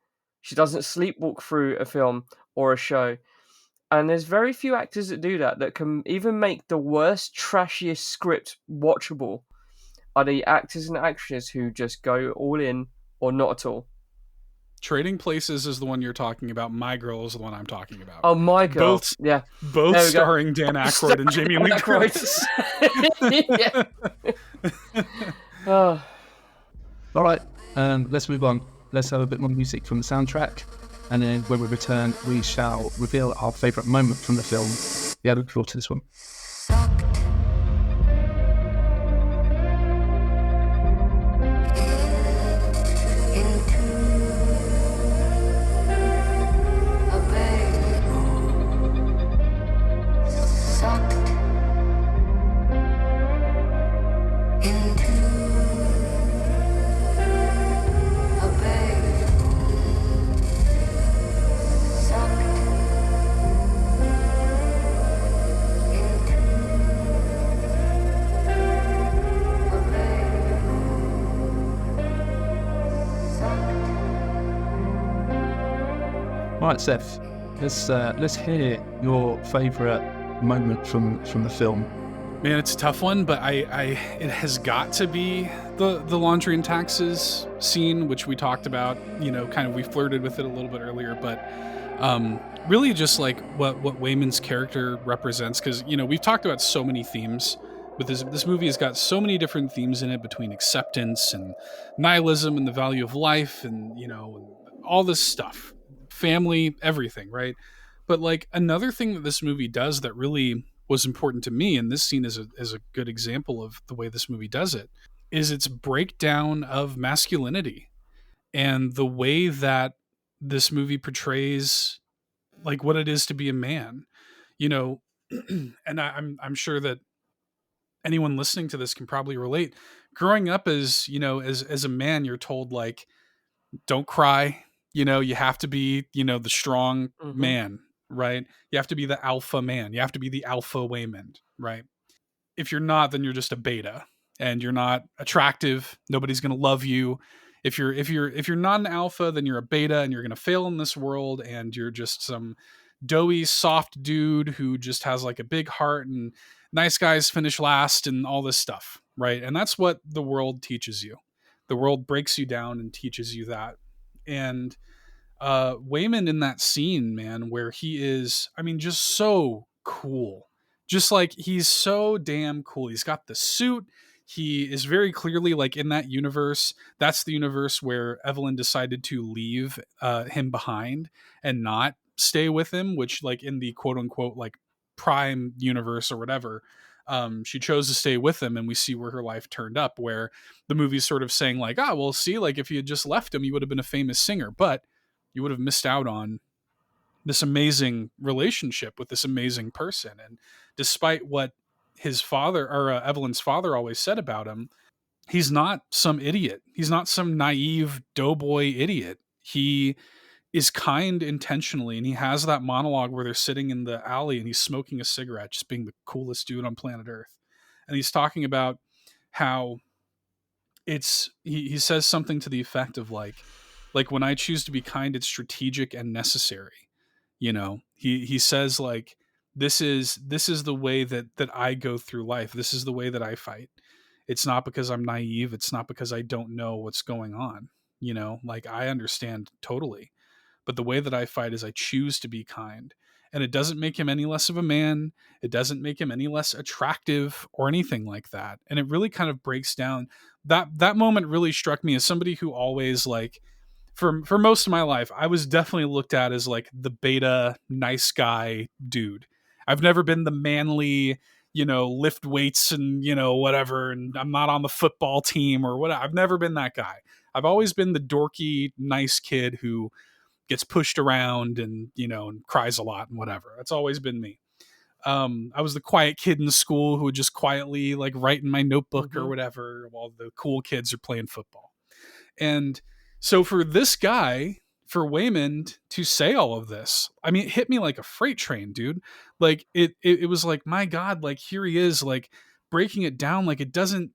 She doesn't sleepwalk through a film or a show. And there's very few actors that do that can even make the worst, trashiest script watchable. Are the actors and actresses who just go all in or not at all. Trading Places is the one you're talking about. My Girl is the one I'm talking about. Oh, My Girl. Both starring Dan Aykroyd and Jamie Lee Curtis. All right, let's move on. Let's have a bit more music from the soundtrack. And then when we return, we shall reveal our favourite moment from the film. Yeah, look forward to this one. Right, Seth, let's hear your favourite moment from the film. Man, it's a tough one, but it has got to be the laundry and taxes scene, which we talked about. You know, kind of we flirted with it a little bit earlier, but really just like what Waymond's character represents, because you know we've talked about so many themes. But this movie has got so many different themes in it, between acceptance and nihilism and the value of life, and you know all this stuff. Family, everything, right? But like another thing that this movie does that really was important to me, and this scene is a good example of the way this movie does it, is its breakdown of masculinity and the way that this movie portrays like what it is to be a man, you know. And I'm sure that anyone listening to this can probably relate. Growing up as, you know, as a man, you're told like, don't cry. You know, you have to be, you know, the strong man, right? You have to be the alpha man. You have to be the alpha Waymond, right? If you're not, then you're just a beta and you're not attractive. Nobody's going to love you. If you're not an alpha, then you're a beta and you're going to fail in this world. And you're just some doughy, soft dude who just has like a big heart and nice guys finish last and all this stuff, right? And that's what the world teaches you. The world breaks you down and teaches you that. And Waymond in that scene, man, where he is, I mean, just so cool. Just like he's so damn cool. He's got the suit. He is very clearly like in that universe. That's the universe where Evelyn decided to leave him behind and not stay with him, which like in the quote unquote like prime universe or whatever, she chose to stay with him, and we see where her life turned up, where the movie's sort of saying like, ah, well, see, like if you had just left him, you would have been a famous singer, but you would have missed out on this amazing relationship with this amazing person. And despite what his father or Evelyn's father always said about him, he's not some idiot. He's not some naive doughboy idiot. He is kind intentionally, and he has that monologue where they're sitting in the alley and he's smoking a cigarette, just being the coolest dude on planet Earth. And he's talking about how he says something to the effect of like when I choose to be kind, it's strategic and necessary. You know, he says like, this is the way that I go through life. This is the way that I fight. It's not because I'm naive. It's not because I don't know what's going on. You know, like I understand totally. But the way that I fight is I choose to be kind. And it doesn't make him any less of a man. It doesn't make him any less attractive or anything like that. And it really kind of breaks down. That moment really struck me as somebody who always like, for most of my life, I was definitely looked at as like the beta nice guy dude. I've never been the manly, you know, lift weights and, you know, whatever. And I'm not on the football team or whatever. I've never been that guy. I've always been the dorky, nice kid who gets pushed around and, you know, and cries a lot and whatever. That's always been me. I was the quiet kid in school who would just quietly like write in my notebook or whatever while the cool kids are playing football. And so for this guy for Waymond to say all of this, I mean, it hit me like a freight train, dude. Like it was like, my God, like here he is, like breaking it down. Like it doesn't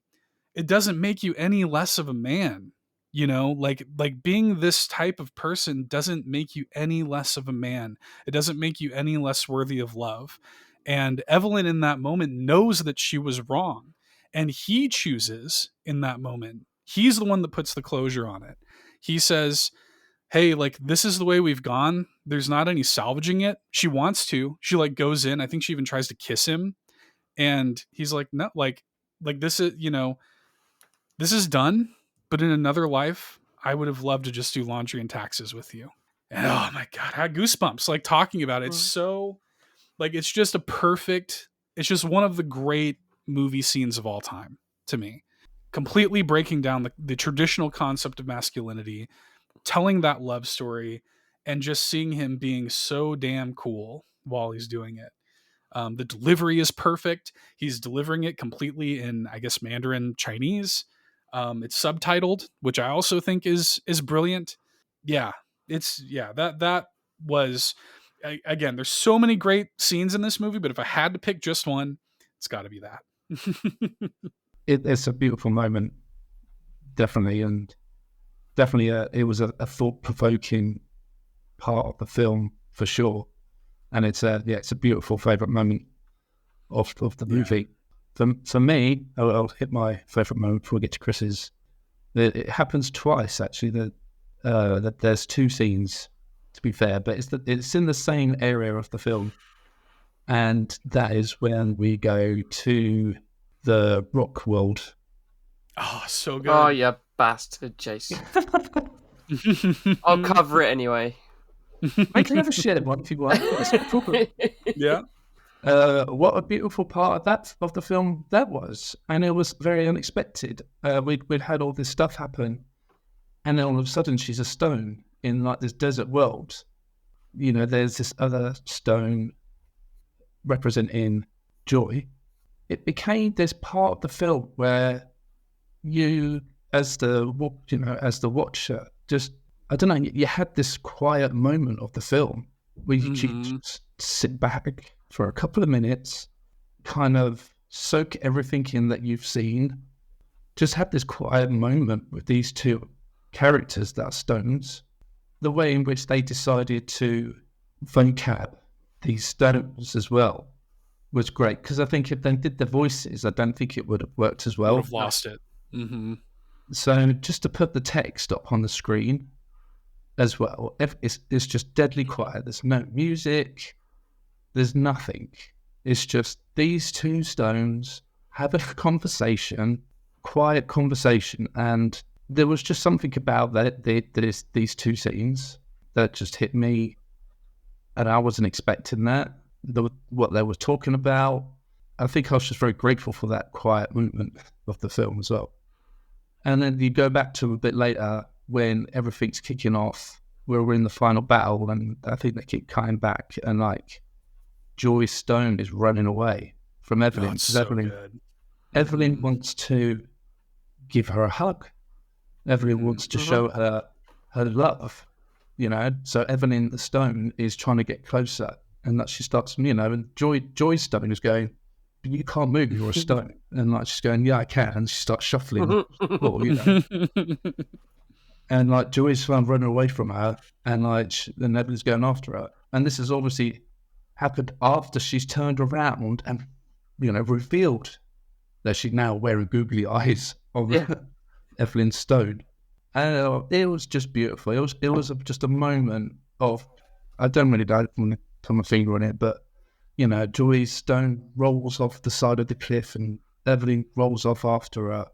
make you any less of a man, you know, like being this type of person doesn't make you any less of a man. It doesn't make you any less worthy of love. And Evelyn in that moment knows that she was wrong. And he chooses in that moment, he's the one that puts the closure on it. He says, hey, like, this is the way we've gone. There's not any salvaging it. She wants to. She like goes in. I think she even tries to kiss him. And he's like, no, like this is, you know, this is done. But in another life, I would have loved to just do laundry and taxes with you. And oh my God, I had goosebumps like talking about it. It's so like, it's just it's just one of the great movie scenes of all time to me. Completely breaking down the traditional concept of masculinity, telling that love story, and just seeing him being so damn cool while he's doing it. The delivery is perfect. He's delivering it completely in, I guess, Mandarin Chinese. It's subtitled, which I also think is brilliant. Yeah, that was, again, there's so many great scenes in this movie, but if I had to pick just one, it's got to be that. It's a beautiful moment, definitely, and definitely it was a thought-provoking part of the film for sure, and it's a beautiful favorite moment of the movie. For me, I'll hit my favorite moment before we get to Chris's. It happens twice actually. That there's two scenes, to be fair, but it's in the same area of the film, and that is when we go to the rock world. Oh, so good. Oh, you bastard, Jason. I'll cover it anyway. I can have a share one if you want. Yeah. What a beautiful part of the film that was, and it was very unexpected. We'd had all this stuff happen, and then all of a sudden she's a stone in like this desert world. You know, there's this other stone representing joy. It became this part of the film where you, as the watcher, just, I don't know, you had this quiet moment of the film where you just sit back for a couple of minutes, kind of soak everything in that you've seen, just have this quiet moment with these two characters that are stones. The way in which they decided to vocab these stones as well was great, because I think if they did the voices, I don't think it would have worked as well. Would have lost it. Mm-hmm. So just to put the text up on the screen as well, it's just deadly quiet. There's no music. There's nothing. It's just these two stones have a conversation, quiet conversation, and there was just something about these two scenes that just hit me, and I wasn't expecting that. What they were talking about. I think I was just very grateful for that quiet movement of the film as well. And then you go back to a bit later when everything's kicking off, where we're in the final battle, and I think they keep coming back, and like Joy Stone is running away from Evelyn. Evelyn wants to give her a hug. Evelyn wants to show her love, you know. So Evelyn the Stone is trying to get closer, and that she starts, you know, and Joy Stone is going, but you can't move, you're a stone. And like she's going, yeah, I can. And she starts shuffling, you know. And like Joy's running away from her, and like then Evelyn's going after her. And this has obviously happened after she's turned around and, you know, revealed that she's now wearing googly eyes on Evelyn Stone. And it was just beautiful. It was just a moment of, I don't want to put my finger on it, but, you know, Joy Stone rolls off the side of the cliff and Evelyn rolls off after her.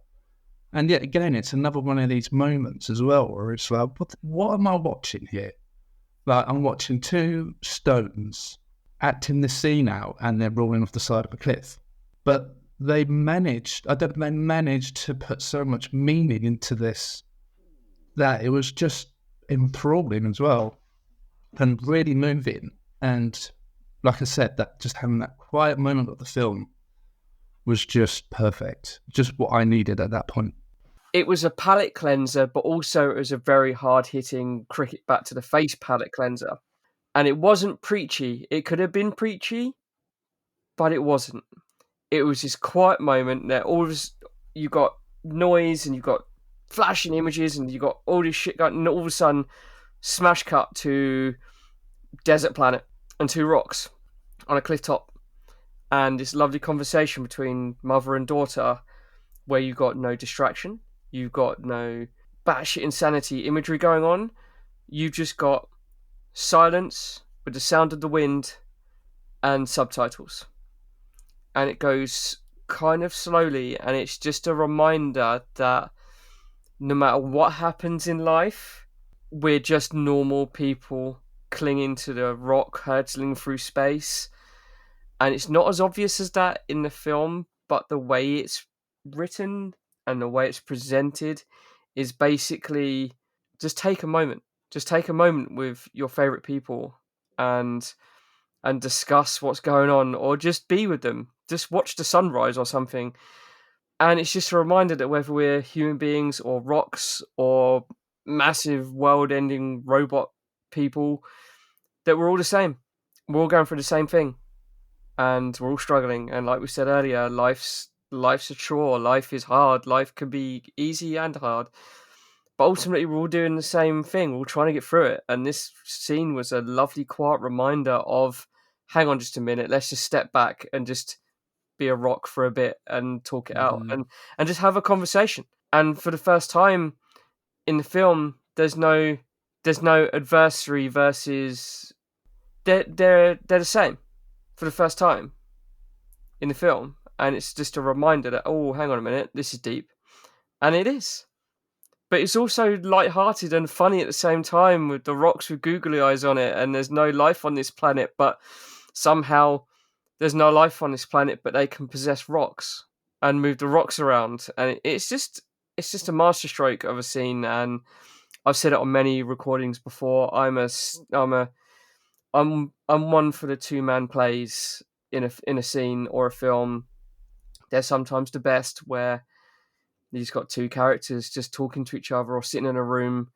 And yet again, it's another one of these moments as well where it's like, what am I watching here? Like, I'm watching two stones acting this scene out and they're rolling off the side of a cliff. But they managed to put so much meaning into this that it was just enthralling as well and really moving. And like I said, that just having that quiet moment of the film was just perfect. Just what I needed at that point. it was a palate cleanser, but also it was a very hard-hitting cricket bat to the face palate cleanser. And it wasn't preachy. It could have been preachy, but it wasn't. It was this quiet moment that you got noise and you got flashing images and you got all this shit going, and all of a sudden, smash cut to desert planet and 2 rocks on a cliff top, and this lovely conversation between mother and daughter, where you got no distraction, you've got no batshit insanity imagery going on, you've just got silence with the sound of the wind and subtitles. And it goes kind of slowly, and it's just a reminder that no matter what happens in life, we're just normal people clinging to the rock, hurtling through space. And it's not as obvious as that in the film, but the way it's written and the way it's presented is basically just take a moment. Just take a moment with your favorite people and discuss what's going on, or just be with them. Just watch the sunrise or something. And it's just a reminder that whether we're human beings or rocks or massive world-ending robot people, that we're all the same. We're all going through the same thing. And we're all struggling. And like we said earlier, life's a chore. Life is hard. Life can be easy and hard. But ultimately, we're all doing the same thing. We're all trying to get through it. And this scene was a lovely, quiet reminder of, hang on just a minute, let's just step back and just be a rock for a bit and talk it out and just have a conversation. And for the first time in the film, there's no adversary versus... They're the same for the first time in the film. And it's just a reminder that, oh, hang on a minute, this is deep. And it is. But it's also light-hearted and funny at the same time, with the rocks with googly eyes on it, and there's no life on this planet, but somehow there's no life on this planet, but they can possess rocks and move the rocks around. And it's just a masterstroke of a scene. And I've said it on many recordings before. I'm one for the 2-man plays in a scene or a film. They're sometimes the best, where you've got 2 characters just talking to each other or sitting in a room,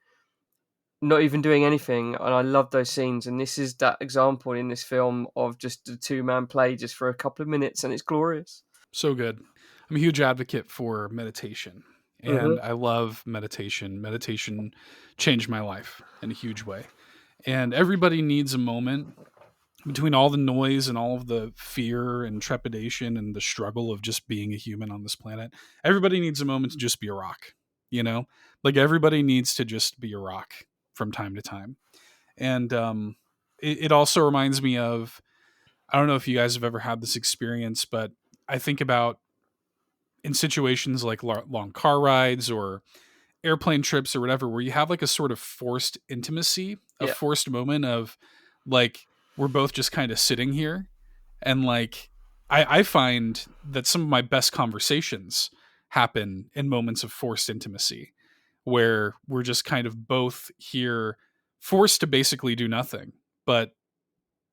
not even doing anything. And I love those scenes. And this is that example in this film of just a 2-man play just for a couple of minutes, and it's glorious. So good. I'm a huge advocate for meditation, and I love meditation. Meditation changed my life in a huge way. And everybody needs a moment between all the noise and all of the fear and trepidation and the struggle of just being a human on this planet. Everybody needs a moment to just be a rock, you know? Like, everybody needs to just be a rock from time to time. And it also reminds me of, I don't know if you guys have ever had this experience, but I think about in situations like long car rides or airplane trips or whatever, where you have like a sort of forced intimacy, a forced moment of like, we're both just kind of sitting here. And like, I find that some of my best conversations happen in moments of forced intimacy, where we're just kind of both here forced to basically do nothing but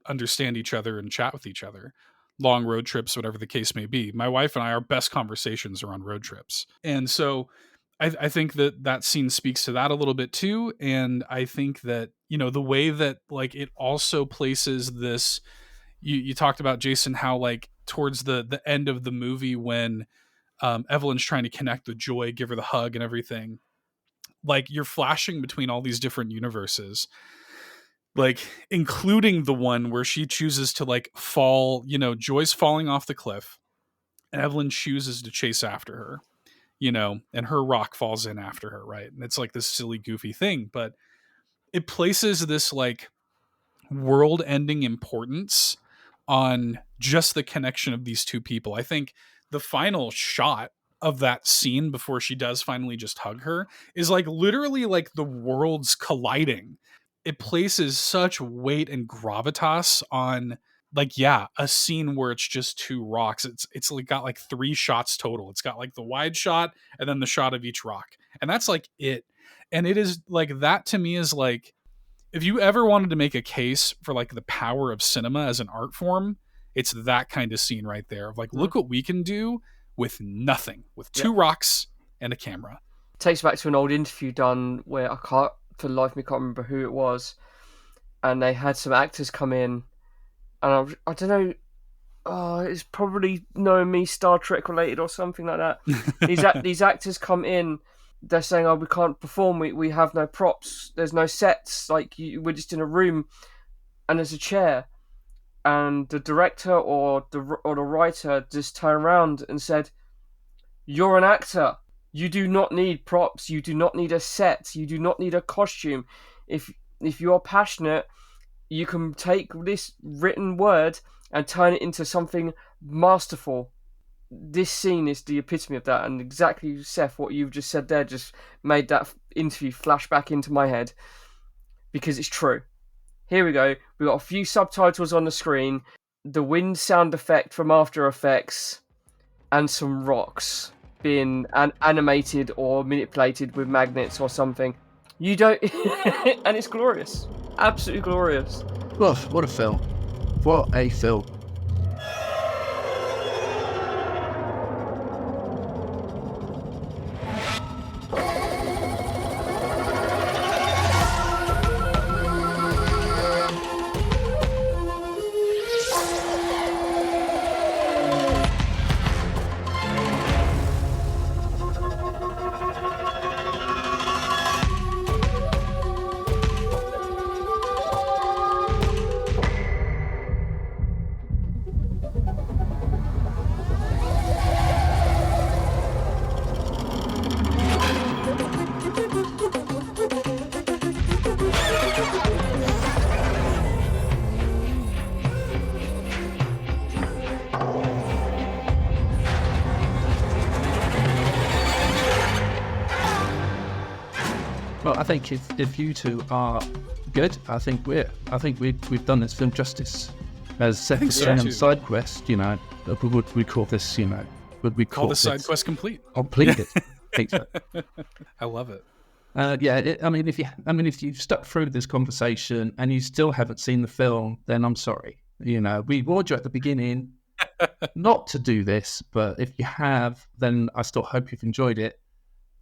understand each other and chat with each other. Long road trips, whatever the case may be. My wife and I, our best conversations are on road trips. And so I think that scene speaks to that a little bit too. And I think that, you know, the way that like it also places this, you talked about, Jason, how like towards the end of the movie, when Evelyn's trying to connect with Joy, give her the hug and everything, like you're flashing between all these different universes, like including the one where she chooses to like fall, you know, Joy's falling off the cliff and Evelyn chooses to chase after her, you know, and her rock falls in after her, right? And it's like this silly, goofy thing, but it places this like world-ending importance on just the connection of these 2 people. I think the final shot of that scene before she does finally just hug her is like literally like the worlds colliding. It places such weight and gravitas on like, a scene where it's just 2 rocks. It's like got like 3 shots total. It's got like the wide shot and then the shot of each rock. And that's like it. And it is like, that to me is like, if you ever wanted to make a case for like the power of cinema as an art form, it's that kind of scene right there of like, look what we can do with nothing, with 2 rocks and a camera. takes back to an old interview done where I can't, for the life of me, can't remember who it was, and they had some actors come in, and I don't know. Oh, it's probably knowing me, Star Trek related or something like that. These actors come in, they're saying, "Oh, we can't perform. We have no props. There's no sets. Like we're just in a room, and there's a chair." And the director or the writer just turned around and said, "You're an actor. You do not need props. You do not need a set. You do not need a costume. If you're passionate, you can take this written word and turn it into something masterful." This scene is the epitome of that, and exactly, Seth, what you've just said there just made that interview flash back into my head, because it's true. Here we go. We've got a few subtitles on the screen, the wind sound effect from After Effects, and some rocks being animated or manipulated with magnets or something. You don't... and it's glorious. Absolutely glorious. Well, what a film. What a film. Well, I think if you two are good, I think we've done this film justice. As Seth was saying on Side Quest, you know, we call this, you know, would we call this Side Quest complete? Completed. I love it. If you've stuck through this conversation and you still haven't seen the film, then I'm sorry. You know, we warned you at the beginning not to do this, but if you have, then I still hope you've enjoyed it.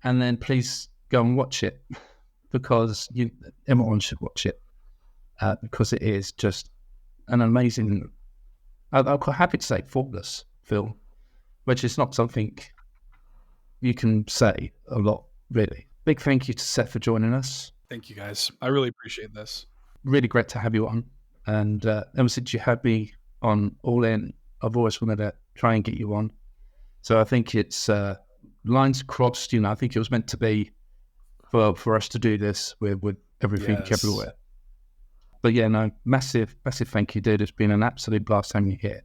And then please go and watch it, because everyone should watch it, because it is just an amazing, I'm quite happy to say, faultless film, which is not something you can say a lot, really. Big thank you to Seth for joining us. Thank you, guys. I really appreciate this. Really great to have you on. And ever since you had me on All In, I've always wanted to try and get you on. So I think it's lines crossed. You know, I think it was meant to be for us to do this with everything everywhere. But yeah, no, massive thank you, dude. It's been an absolute blast having you here.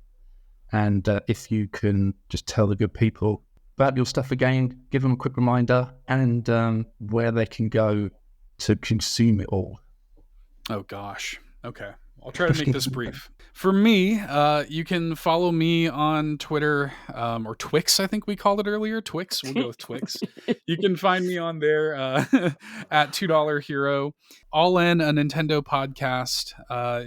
And if you can just tell the good people about your stuff again, give them a quick reminder, and where they can go to consume it all. Oh gosh. Okay. I'll try to make this brief. For me, you can follow me on Twitter, or Twix, I think we called it earlier. Twix, we'll go with Twix. You can find me on there at $2 Hero. All In, a Nintendo podcast,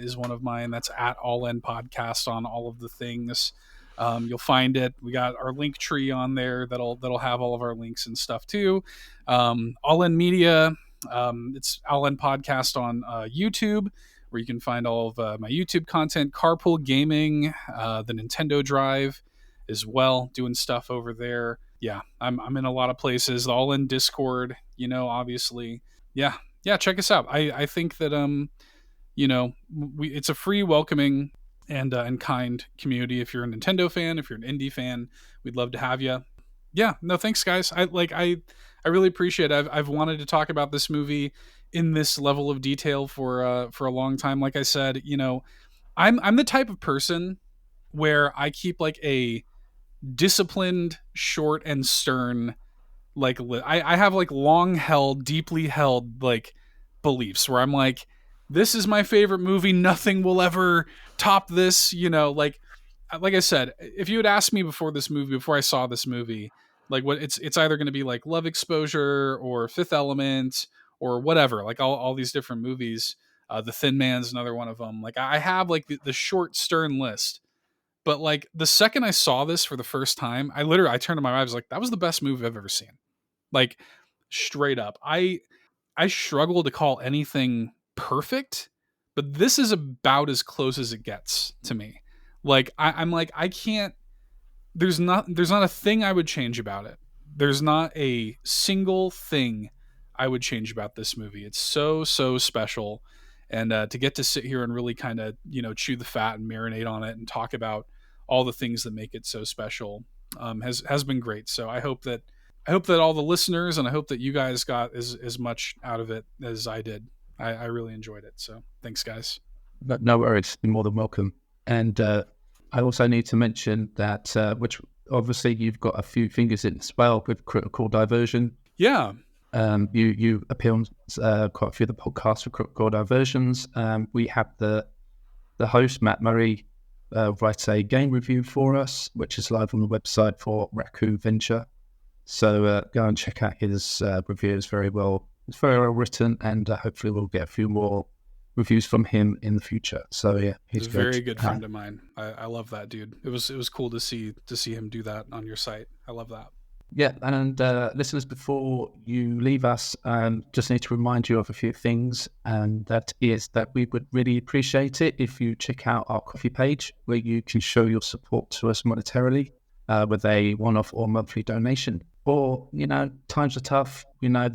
is one of mine. That's at All In Podcast on all of the things. You'll find it. We got our link tree on there that'll have all of our links and stuff too. All In Media, it's All In Podcast on YouTube, where you can find all of my YouTube content. Carpool Gaming, the Nintendo Drive as well, doing stuff over there. Yeah, I'm in a lot of places. All In Discord, you know, obviously. Yeah, check us out. I think that you know, it's a free, welcoming, and kind community. If you're a Nintendo fan, if you're an indie fan, we'd love to have you. Yeah, no, thanks, guys. I really appreciate it. I've wanted to talk about this movie in this level of detail for a long time. Like I said, you know, I'm the type of person where I keep like a disciplined, short and stern, like I have like long held, deeply held like beliefs where I'm like, this is my favorite movie. Nothing will ever top this. You know, like I said, if you had asked me before I saw this movie, like what it's either going to be like Love Exposure or Fifth Element or whatever, like all these different movies. The Thin Man's another one of them. Like I have like the short, stern list. But like the second I saw this for the first time, I turned to my wife, I was like, that was the best movie I've ever seen. Like straight up. I struggle to call anything perfect, but this is about as close as it gets to me. Like I'm like, I can't, there's not a thing I would change about it. There's not a single thing I would change about this movie. It's so special. And to get to sit here and really kind of, chew the fat and marinate on it and talk about all the things that make it so special has been great. So I hope that all the listeners, and I hope that you guys got as much out of it as I did. I really enjoyed it. So thanks, guys. No worries. You're more than welcome. And I also need to mention that, which obviously you've got a few fingers in as well with Critical Diversion. Yeah. You appear on quite a few of the podcasts for Critical Diversions. We have the host, Matt Murray, writes a game review for us, which is live on the website for Raccoon Venture. So go and check out his review. It's very well written, and hopefully we'll get a few more reviews from him in the future. So yeah, he's a very good friend of mine. I love that dude. It was cool to see him do that on your site. I love that. Yeah, and listeners, before you leave us, just need to remind you of a few things, and that is that we would really appreciate it if you check out our Ko-fi page, where you can show your support to us monetarily with a one-off or monthly donation. Or, times are tough. We know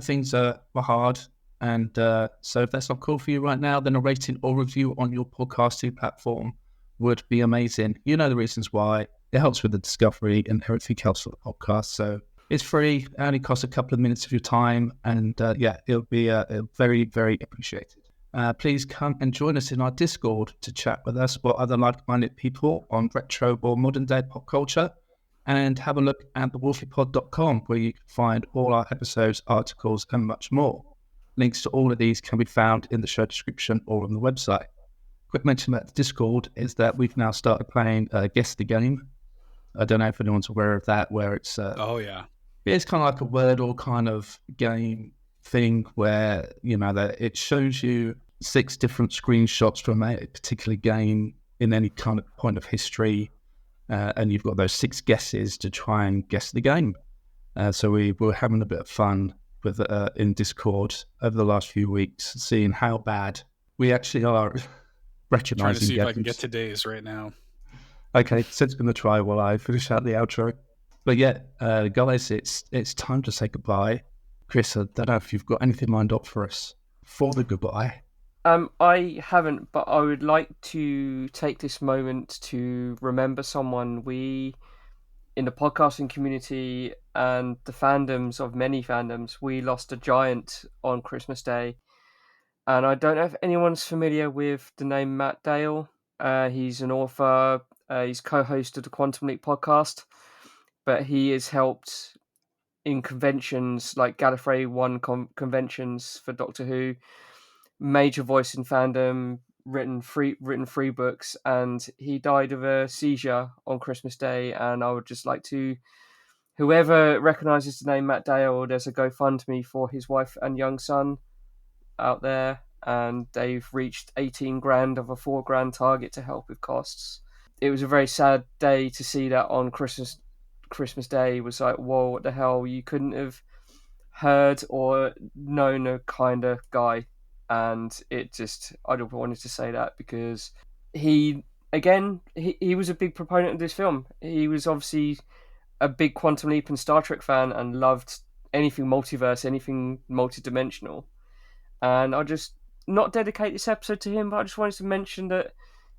things are hard. And so if that's not cool for you right now, then a rating or review on your podcasting platform would be amazing. You know the reasons why. It helps with the discovery and everything else for the podcast. So it's free. It only costs a couple of minutes of your time. And it'll be very, very appreciated. Please come and join us in our Discord to chat with us or other like-minded people on retro or modern day pop culture. And have a look at thewolfiepod.com, where you can find all our episodes, articles, and much more. Links to all of these can be found in the show description or on the website. Quick mention about the Discord is that we've now started playing Guess the Game. I don't know if anyone's aware of that, where it's... oh, yeah. It's kind of like a Wordle kind of game thing where, that it shows you 6 different screenshots from a particular game in any kind of point of history. And you've got those 6 guesses to try and guess the game. So we were having a bit of fun with in Discord over the last few weeks, seeing how bad we actually are recognizing. Trying to see if I can get today's right now. Okay, so it's going to try while I finish out the outro. But yeah, guys, it's time to say goodbye. Chris, I don't know if you've got anything lined up for us for the goodbye. I haven't, but I would like to take this moment to remember someone we, in the podcasting community and the fandoms of many fandoms, we lost a giant on Christmas Day. And I don't know if anyone's familiar with the name Matt Dale. He's an author. He's co-host of the Quantum Leap podcast. But he has helped in conventions like Gallifrey 1 conventions for Doctor Who. Major voice in fandom, written three books, and he died of a seizure on Christmas Day. And I would just like to, whoever recognizes the name Matt Dale, there's a GoFundMe for his wife and young son out there, and they've reached 18 grand of a 4 grand target to help with costs. It was a very sad day to see that on Christmas Day. It was like, whoa, what the hell? You couldn't have heard or known a kinder guy. And it just, I wanted to say that because he was a big proponent of this film. He was obviously a big Quantum Leap and Star Trek fan and loved anything multiverse, anything multidimensional. And I just not dedicate this episode to him, but I just wanted to mention that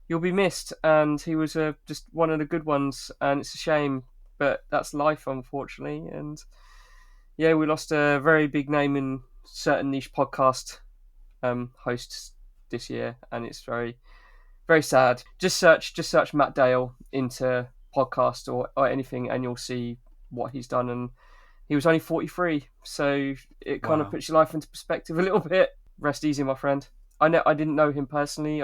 you'll be missed. And he was just one of the good ones. And it's a shame, but that's life, unfortunately. And yeah, we lost a very big name in certain niche podcast hosts this year, and it's very, very sad. Just search Matt Dale into podcast or anything, and you'll see what he's done. And he was only 43, so it kind of puts your life into perspective a little bit. Rest easy, my friend. I didn't know him personally.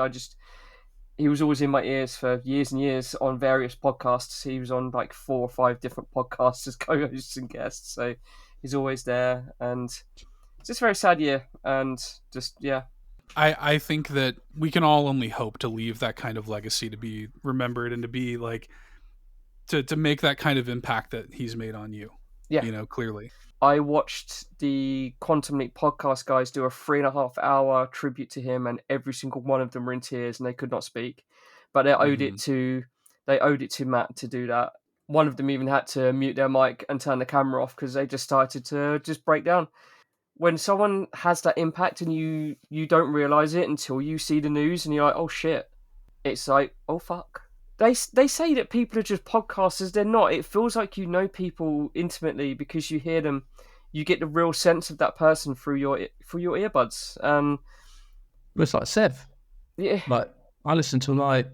He was always in my ears for years and years on various podcasts. He was on like 4 or 5 different podcasts as co-hosts and guests, so he's always there. And it's just a very sad year, and just, yeah. I think that we can all only hope to leave that kind of legacy, to be remembered and to be like, to make that kind of impact that he's made on you. Yeah. Clearly. I watched the Quantum Leap podcast guys do a 3.5-hour tribute to him, and every single one of them were in tears and they could not speak. But they owed it to Matt to do that. One of them even had to mute their mic and turn the camera off because they just started to just break down. When someone has that impact and you don't realize it until you see the news and you're like, oh shit. It's like, oh fuck. They say that people are just podcasters. They're not. It feels like you know people intimately because you hear them. You get the real sense of that person through your earbuds. It's like Seth. Yeah. Like, I listen to like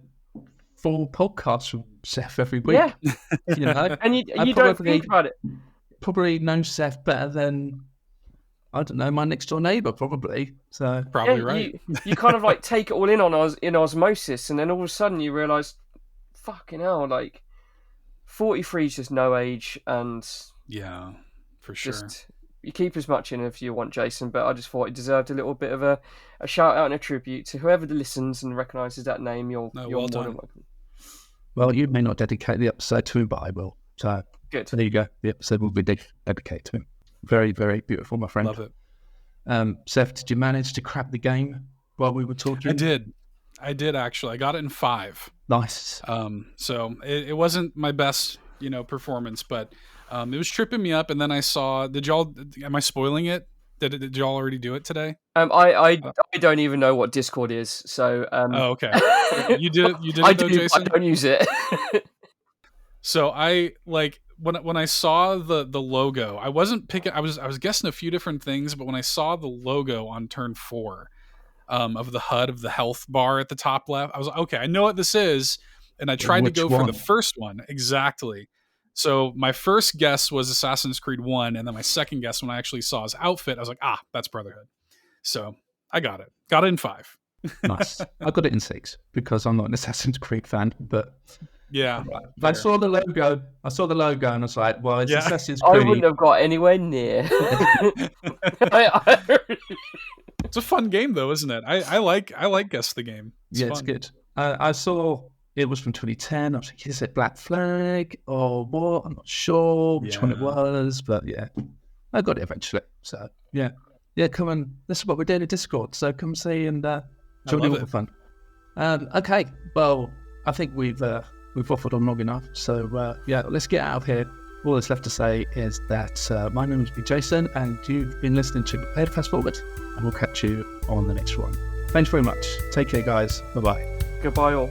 4 podcasts from Seth every week. Yeah. You know? And you don't think about it. Probably know Seth better than, I don't know, my next door neighbour, probably. So probably right. You kind of like take it all in osmosis, and then all of a sudden you realise, fucking hell, like 43 is just no age, and yeah, for sure. Just, you keep as much in if you want, Jason, but I just thought it deserved a little bit of a shout out and a tribute to whoever listens and recognises that name. You're well more done. than welcome. Well, you may not dedicate the episode to him, but I will. So good. So there you go. The episode will be dedicated to him. Very, very beautiful, my friend. Love it. Seth, did you manage to crack the game while we were talking? I did actually. I got it in 5. Nice. So it wasn't my best, performance, but it was tripping me up. And then I saw. Am I spoiling it? Did y'all already do it today? I don't even know what Discord is. So. Oh, okay. You did it. You did it though, Jason? I don't use it. So I like. When I saw the logo, I wasn't picking. I was guessing a few different things, but when I saw the logo on turn 4, of the HUD of the health bar at the top left, I was like, okay, I know what this is, and I tried to go for the first one exactly. So my first guess was Assassin's Creed 1, and then my second guess when I actually saw his outfit, I was like, that's Brotherhood. So I got it in 5. Nice. I got it in 6 because I'm not an Assassin's Creed fan, but. Yeah, I saw the logo. And I was like, "Well, it's Assassin's Creed." I wouldn't have got anywhere near. It's a fun game, though, isn't it? I like Guess the Game. It's good. I saw it was from 2010. I was like, "Is it Black Flag or what?" I'm not sure which one it was, but I got it eventually. So yeah. Come on. This is what we're doing in Discord. So come see and join in for fun. Okay. Well, I think we've waffled on long enough, so let's get out of here. All that's left to say is that my name has been Jason, and you've been listening to Prepare to Fast Forward, and we'll catch you on the next one. Thanks very much. Take care, guys. Bye-bye. Goodbye, all.